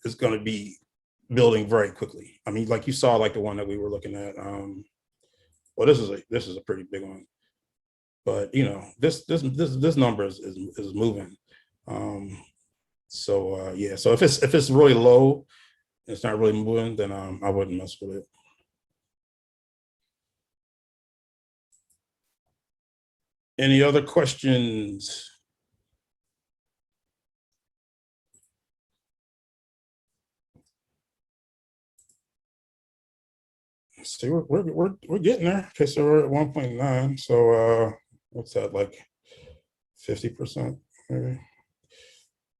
[SPEAKER 1] building very quickly. I mean, like you saw, like the one that we were looking at. Well, this is a pretty big one, but this number is moving. So yeah, so if it's really low, it's not really moving, then I wouldn't mess with it. Any other questions? Let's see, we're getting there. Okay, so we're at 1.9. So what's that, like 50% maybe?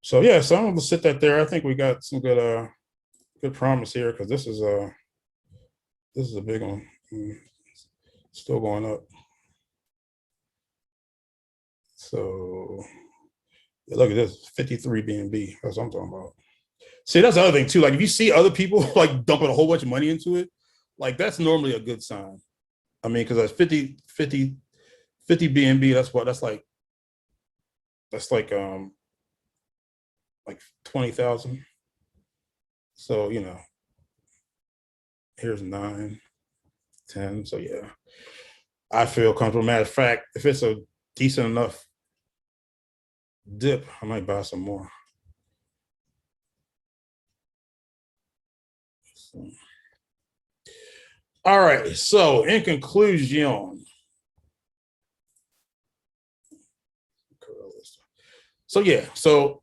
[SPEAKER 1] So yeah, so I'm gonna sit that there. I think we got some good promise here, because this is a big one. Still going up. So yeah, look at this, 53 BNB. That's what I'm talking about. See, that's the other thing too. Like if you see other people like dumping a whole bunch of money into it, like that's normally a good sign. I mean, because that's 50 BNB. That's like 20,000. So here's 9, 10. So yeah, I feel comfortable. Matter of fact, if it's a decent enough dip, I might buy some more. So. All right. So in conclusion, so yeah, so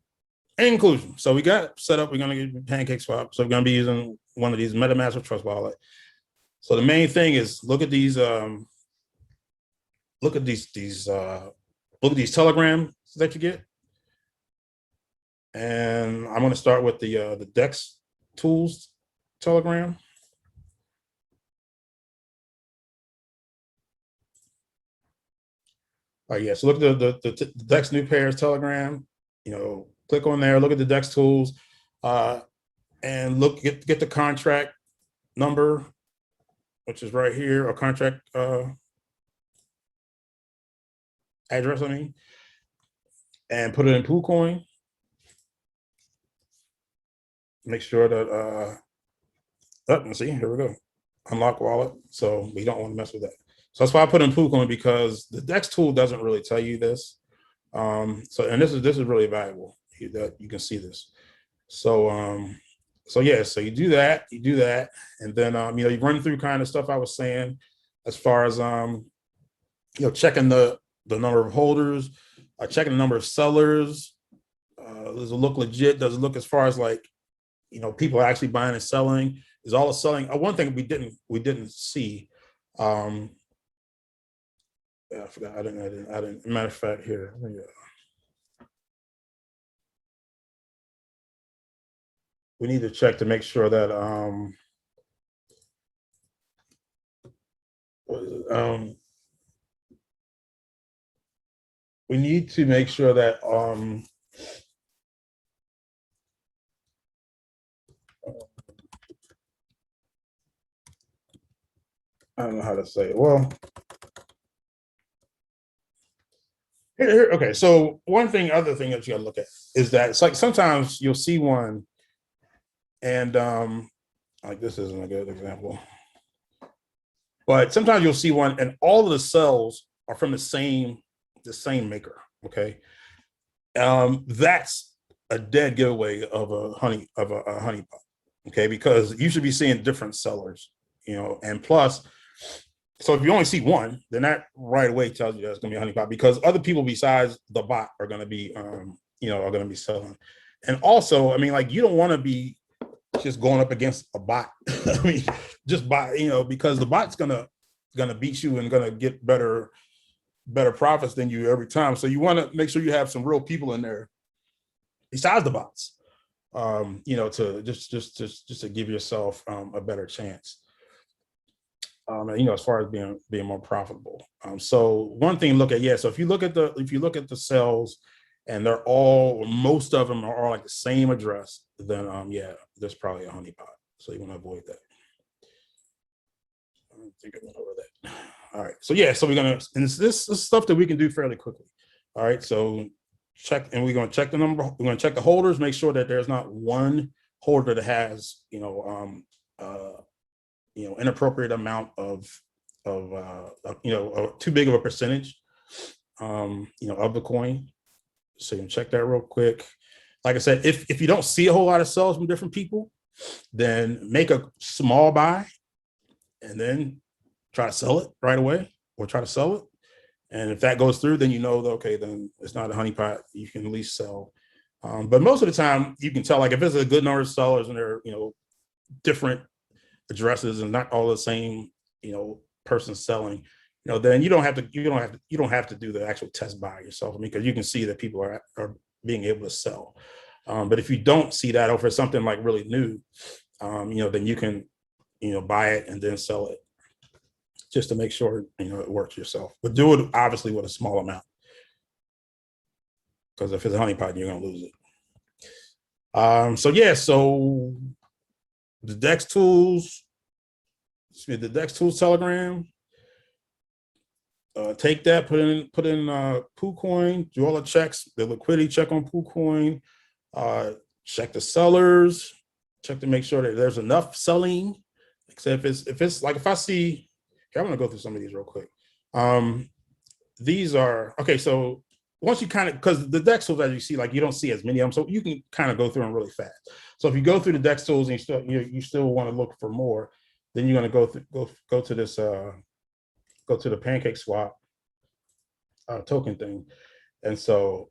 [SPEAKER 1] in conclusion, so we got set up. We're gonna get PancakeSwap. So we're gonna be using one of these MetaMask or Trust Wallet. So the main thing is look at these Telegrams that you get, and I'm going to start with the Dex Tools Telegram. Yeah, so look at the Dex New Pairs Telegram. Click on there, look at the Dex Tools, and get the contract number, which is right here, or contract address, I mean, and put it in PooCoin. Make sure that let's see, here we go, unlock wallet. So we don't want to mess with that. So that's why I put in PooCoin, because the Dex tool doesn't really tell you this. And this is really valuable that you can see this. So so yeah, so you do that, and then you run through kind of stuff I was saying as far as checking the number of holders, checking the number of sellers. Does it look legit? Does it look, as far as like people are actually buying and selling. Is all the selling. One thing we didn't see. Yeah, I forgot. I didn't. Matter of fact, here. We need to check to make sure that we need to make sure that I don't know how to say it. Well, okay. So other thing that you got to look at is that it's like sometimes you'll see one, and like this isn't a good example, but sometimes you'll see one, and all of the cells are from the same maker. Okay, that's a dead giveaway of a honey pot. Okay, because you should be seeing different sellers, and plus, so if you only see one, then that right away tells you that's going to be a honey pot, because other people besides the bot are going to be, are going to be selling. And also, I mean, like, you don't want to be just going up against a bot. I mean, just buy, because the bot's gonna beat you and gonna get better profits than you every time. So you want to make sure you have some real people in there besides the bots, to just to give yourself a better chance. As far as being more profitable. So one thing to look at, yeah. So if you look at the cells, and most of them are all like the same address, then yeah, there's probably a honeypot. So you want to avoid that. I think I went over that. All right. So yeah. So we're gonna, and this is stuff that we can do fairly quickly. All right. So check, and we're gonna check the number. We're gonna check the holders. Make sure that there's not one holder that has inappropriate amount of too big of a percentage of the coin. So you can check that real quick. Like I said, if you don't see a whole lot of sells from different people, then make a small buy and then try to sell it right away, or try to sell it. And if that goes through, then okay, then it's not a honeypot. You can at least sell. But most of the time, you can tell, like, if it's a good number of sellers and they're different addresses and not all the same person selling, then you don't have to do the actual test buy yourself. I mean, because you can see that people are being able to sell. But if you don't see that, or for something like really new, then you can buy it and then sell it, just to make sure it works yourself. But do it obviously with a small amount, because if it's a honeypot, you're going to lose it. So yeah, so the DEX tools Telegram. Take that, put in PooCoin, do all the checks, the liquidity check on PooCoin, check the sellers, check to make sure that there's enough selling. Except if it's like, if I see, okay, I'm gonna go through some of these real quick. These are okay. So once you kind of, because the DEX tools, as you see, like, you don't see as many of them, so you can kind of go through them really fast. So if you go through the DEX tools and you still want to look for more, then you're going to go to this go to the Pancake Swap token thing. And so,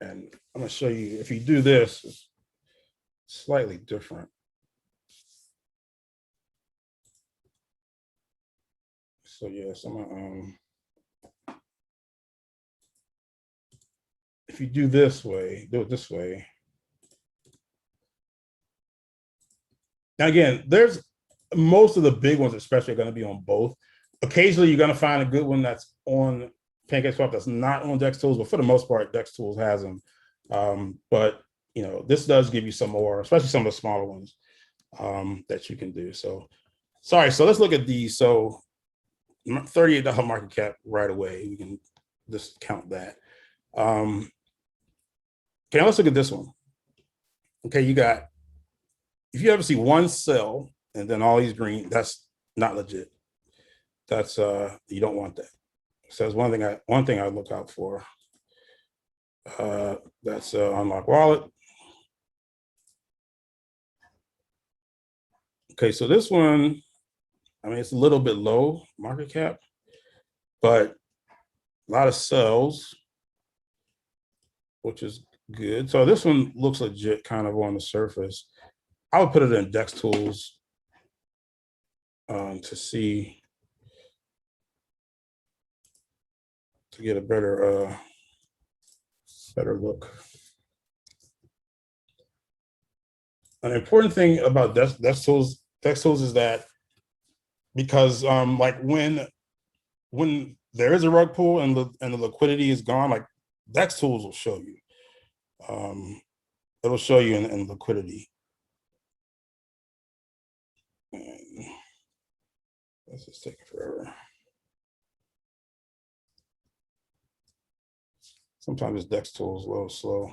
[SPEAKER 1] and I'm going to show you, if you do this, it's slightly different. So yes, I'm gonna, if you do it this way. Now again, there's most of the big ones, especially, are going to be on both. Occasionally, you're going to find a good one that's on PancakeSwap that's not on DEX tools, but for the most part, DEX tools has them. But this does give you some more, especially some of the smaller ones that you can do. So, sorry. So let's look at these. So, $38 market cap right away. We can just count that. Okay, let's look at this one. Okay, you got, if you ever see one sell and then all these green, that's not legit. That's you don't want that. So that's one thing I look out for. That's unlock wallet. Okay, so this one, I mean, it's a little bit low market cap, but a lot of sells, which is good. So this one looks legit kind of on the surface. I would put it in Dex Tools to see, to get a better look. An important thing about Dex Tools is that because like when there is a rug pull and the liquidity is gone, like Dex Tools will show you. It'll show you in liquidity. And that's just taking forever. Sometimes it's Dex Tools a little slow.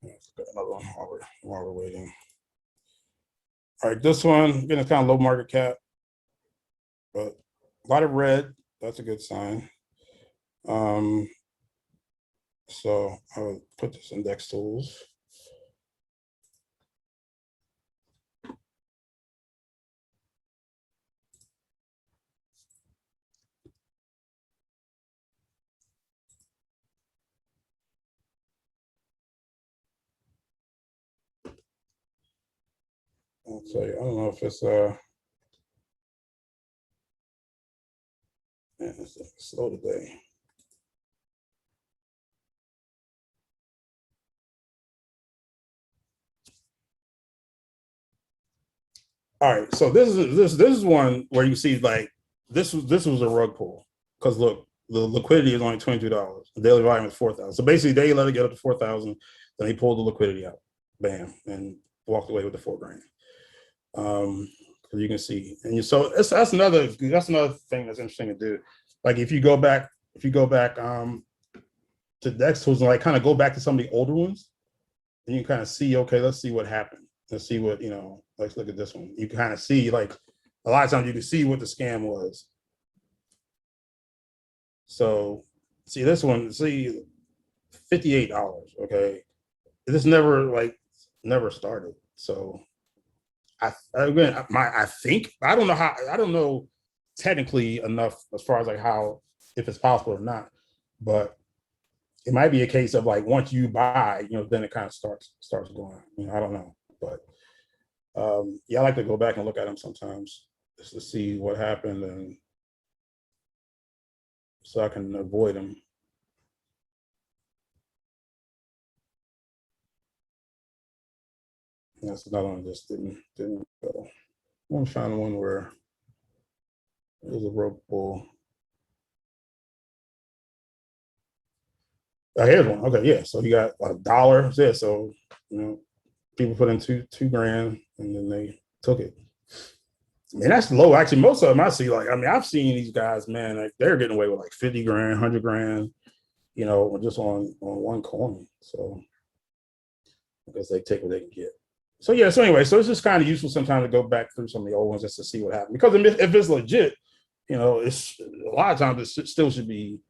[SPEAKER 1] Let's get another one while we're waiting. All right, this one, again, it's kind of low market cap, but a lot of red. That's a good sign. So I would put this in Dex Tools. I'll tell you, I don't know if it's man, it's slow today. All right, so this is one where you see like this was a rug pull because look, the liquidity is only $22. The daily volume is 4,000. So basically, they let it get up to 4,000, then they pulled the liquidity out, bam, and walked away with the $4 grand. You can see, and so that's another thing that's interesting to do. Like if you go back to Dex Tools and like kind of go back to some of the older ones, and you kind of see, okay, let's see what happened. Let's see what, let's look at this one. You kind of see, like, a lot of times you can see what the scam was. So, see this one, see, $58, okay? This never started. So, I think, I don't know technically enough as far as like how, if it's possible or not, but it might be a case of like once you buy, then it kind of starts going. I don't know, but yeah, I like to go back and look at them sometimes just to see what happened, and so I can avoid them. That's another one that just didn't go. I want to find one where it was a rope pull. Oh, here's one. Okay, yeah. So you got $1. Yeah. So people put in two grand and then they took it. I mean, that's low. Actually, most of them I see, like, I mean, I've seen these guys, man, like they're getting away with like 50 grand, 100 grand, just on one coin. So I guess they take what they can get. So yeah, so anyway, so it's just kind of useful sometimes to go back through some of the old ones just to see what happened. Because if it's legit, it's a lot of times it still should be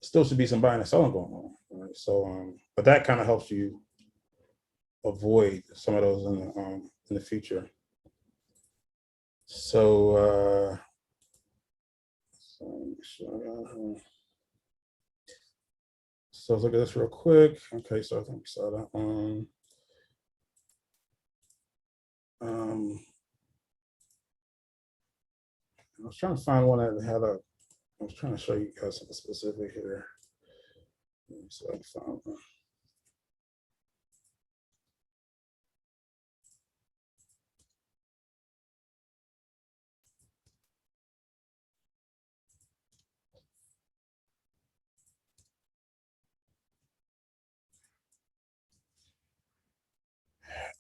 [SPEAKER 1] some buying and selling going on. Right? So but that kind of helps you avoid some of those in the future. So so let's look at this real quick. Okay, so I think we saw that one. I was trying to find one that had I was trying to show you guys something specific here. So I found one.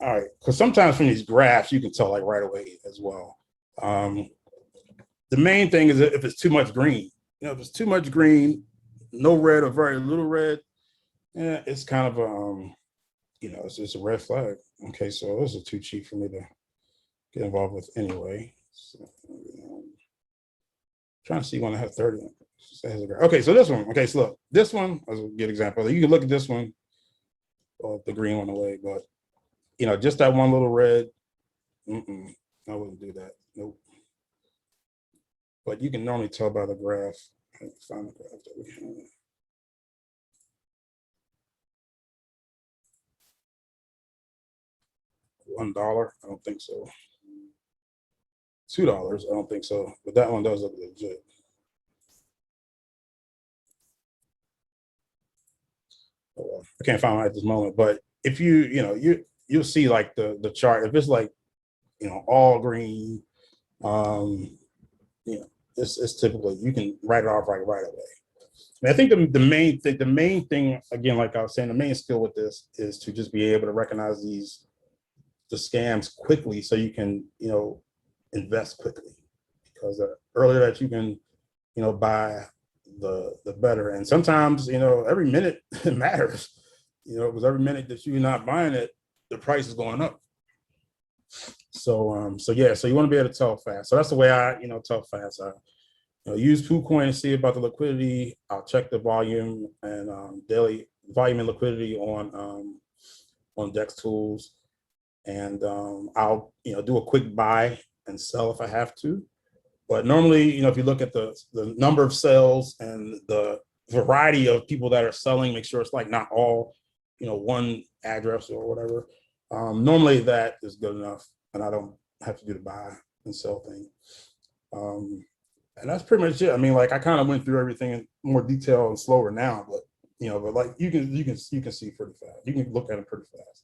[SPEAKER 1] All right, because sometimes from these graphs you can tell like right away as well. The main thing is if it's too much green. If it's too much green, no red or very little red, yeah, it's kind of it's just a red flag. Okay, so this is too cheap for me to get involved with anyway. So, trying to see one that has 30. Okay, so this one. Okay, so look, this one is a good example. You can look at this one, the green one away, but just that one little red. I wouldn't do that. Nope. but you can normally tell by the graph. Find the graph that we have. $1, I don't think so. $2, I don't think so, but that one does look legit. I can't find one at this moment, but if you'll see like the chart. If it's like all green, um, it's typically you can write it off right away. I think the main thing again, like I was saying, the main skill with this is to just be able to recognize the scams quickly, so you can invest quickly, because the earlier that you can buy, the better. And sometimes every minute matters, because every minute that you're not buying it, the price is going up. So yeah, so you want to be able to tell fast. So that's the way I tell fast. I use KuCoin to see about the liquidity. I'll check the volume and daily volume and liquidity on DEX tools, and I'll do a quick buy and sell if I have to. But normally, if you look at the number of sales and the variety of people that are selling, make sure it's like not all one address or whatever. Normally that is good enough, and I don't have to do the buy and sell thing. And that's pretty much it. I mean, like I kind of went through everything in more detail and slower now, but but like you can see pretty fast. You can look at it pretty fast.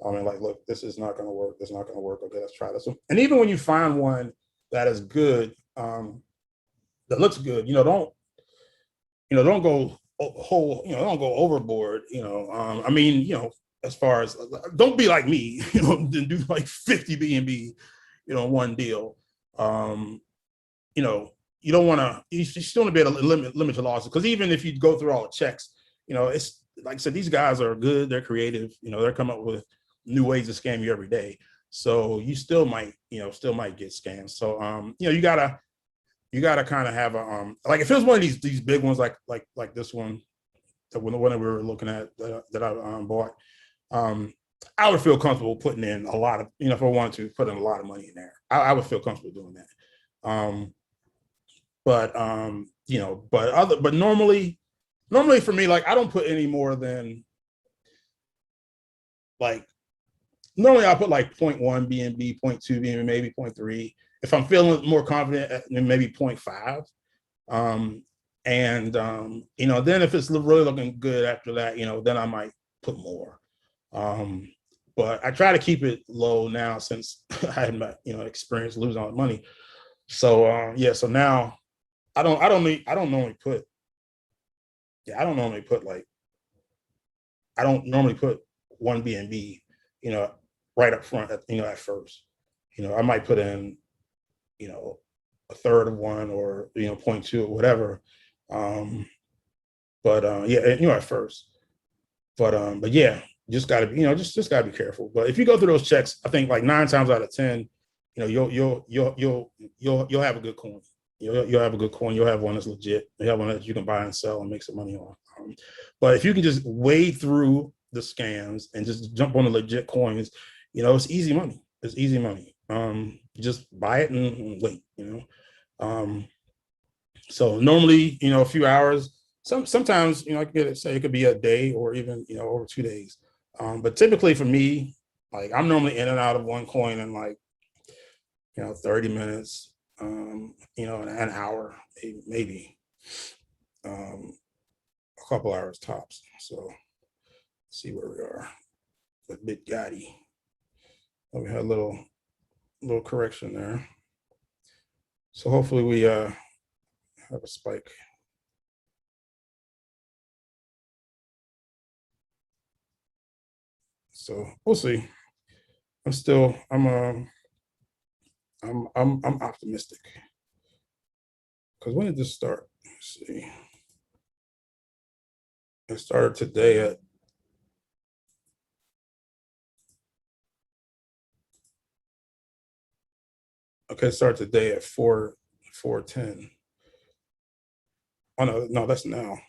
[SPEAKER 1] I mean, like, look, this is not going to work. This is not going to work. Okay, let's try this one. And even when you find one that is good, that looks good, don't go don't go overboard. I mean, as far as don't be like me, and do like 50 BNB, one deal. You don't want to. You still want to be able to limit your losses, because even if you go through all the checks, it's like I said, these guys are good. They're creative. They're coming up with new ways to scam you every day. So you still might get scammed. So you gotta kind of have a like if it was one of these big ones like this one, the one that we were looking at that I bought, I would feel comfortable putting in a lot of if I wanted to put in a lot of money in there, I would feel comfortable doing that. But normally for me, like I don't put any more than like. Normally I'll put like 0.1 BNB, 0.2 BNB, maybe 0.3. If I'm feeling more confident, then maybe 0.5. Then if it's really looking good after that, then I might put more. But I try to keep it low now, since I had my experience losing all the money. So so now I don't normally put one BNB, right up front, at first. I might put in, a third of one, or 0.2 or whatever. At first. But yeah, just gotta be, just gotta be careful. But if you go through those checks, I think like 9 times out of 10, you'll have a good coin. You'll have a good coin. You'll have one that's legit. You have one that you can buy and sell and make some money on. But if you can just wade through the scams and just jump on the legit coins, it's easy money. It's easy money. Just buy it and wait. So normally, a few hours. Sometimes, I could say it could be a day, or even over 2 days. But typically for me, like I'm normally in and out of one coin in like 30 minutes, an hour, maybe a couple hours tops. So let's see where we are with BitGotti. We had a little correction there. So hopefully we have a spike. So we'll see. I'm optimistic. Because when did this start? Let's see. It started today at it started today at 4:10. Oh no, that's now.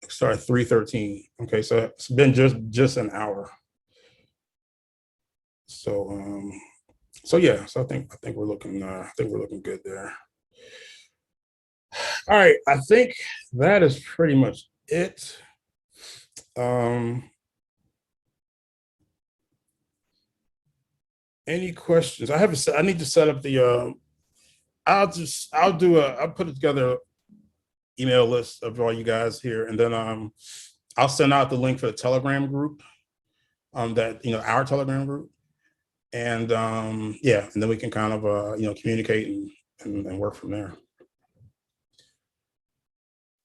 [SPEAKER 1] It started 3:13. Okay, so it's been just an hour. So So yeah, so I think we're looking good there. All right, I think that is pretty much it. Um, any questions? I need to set up the. I'll put it together email list of all you guys here, and then I'll send out the link for the Telegram group. That our Telegram group, and yeah, and then we can kind of communicate and work from there.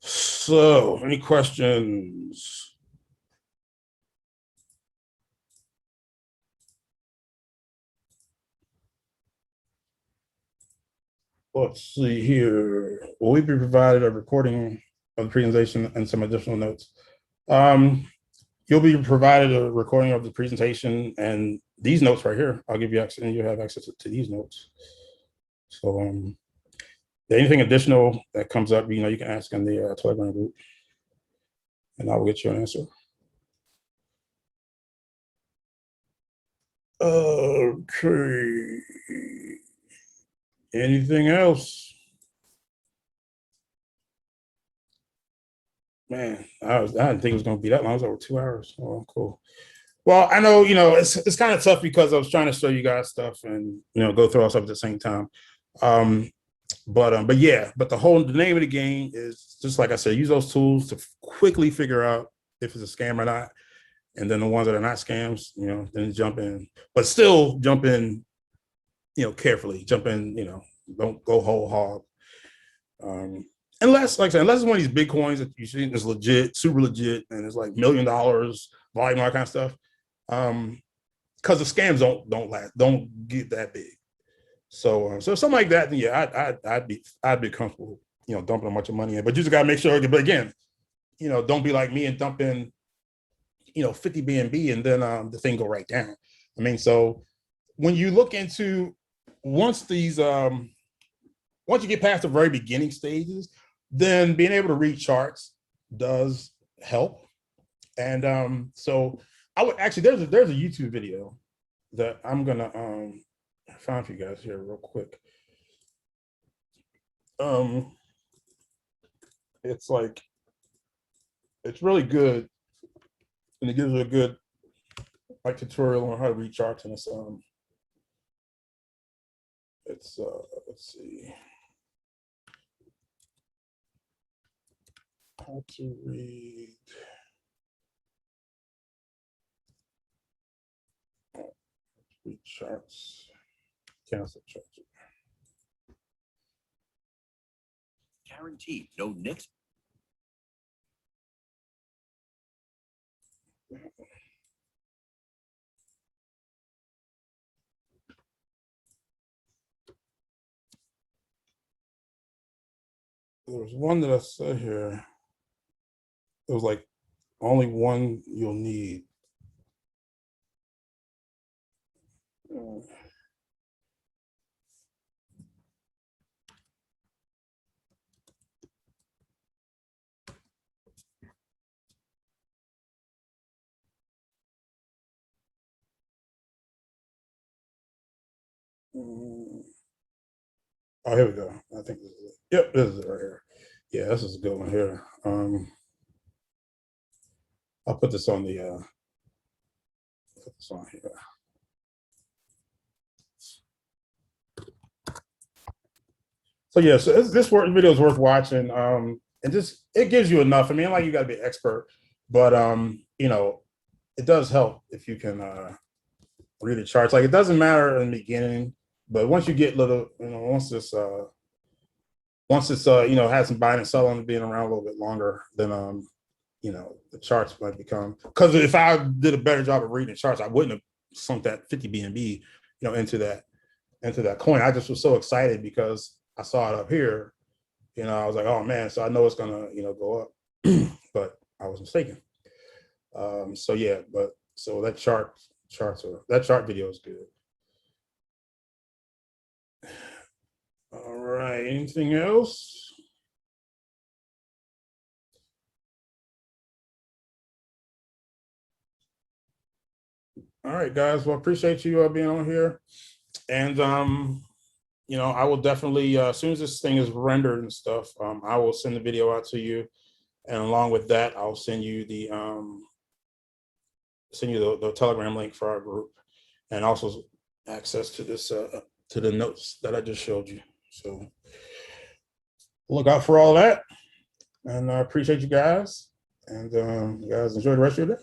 [SPEAKER 1] So, any questions? Let's see here. Will we be provided a recording of the presentation and some additional notes? Um, you'll be provided a recording of the presentation and these notes right here. I'll give you access, and you have access to these notes. So, anything additional that comes up, you can ask in the Telegram group, and I will get you an answer. Okay. Anything else? Man, I didn't think it was going to be that long. It was over 2 hours. Oh, cool. Well, I know, it's kind of tough because I was trying to show you guys stuff and, go through all stuff at the same time. But yeah, but the name of the game is just like I said, use those tools to quickly figure out if it's a scam or not. And then the ones that are not scams, then jump in, but still jump in, carefully. Jump in, don't go whole hog. Unless, like I said, unless it's one of these big coins that you see is legit, super legit, and it's like $1,000,000 volume, all that kind of stuff. Because the scams don't get that big. So something like that, then yeah, I'd be comfortable, dumping a bunch of money in. But you just gotta make sure. But again, don't be like me and dump in, 50 BNB and then the thing go right down. I mean, so when you look into once once you get past the very beginning stages, then being able to read charts does help. And so I would actually there's a YouTube video that I'm gonna find for you guys here real quick. It's like it's really good, and it gives you a good like tutorial on how to read charts, and it's let's see, how to read charts. Cancel charts.
[SPEAKER 2] Guaranteed, no nicks.
[SPEAKER 1] There was one that I said here. It was like only one you'll need. Oh, here we go. I think this is it. Yep, this is it right here. Yeah, this is a good one here. I'll put this on the put this on here. So yeah, so this video is worth watching. And just it gives you enough. I mean, like you got to be an expert, but it does help if you can read the charts. Like it doesn't matter in the beginning, but once you get little, once it's has some buying and selling and being around a little bit longer, then the charts might become, because if I did a better job of reading charts, I wouldn't have sunk that 50 BNB, into that coin. I just was so excited because I saw it up here. I was like, oh man, so I know it's gonna, go up. But I was mistaken. So yeah, but so that chart video is good. All right, anything else? All right, guys. Well, appreciate you being on here. And you know, I will definitely as soon as this thing is rendered and stuff, I will send the video out to you, and along with that, I'll send you the Telegram link for our group, and also access to this to the notes that I just showed you. So look out for all that, and I appreciate you guys, and you guys enjoy the rest of your day.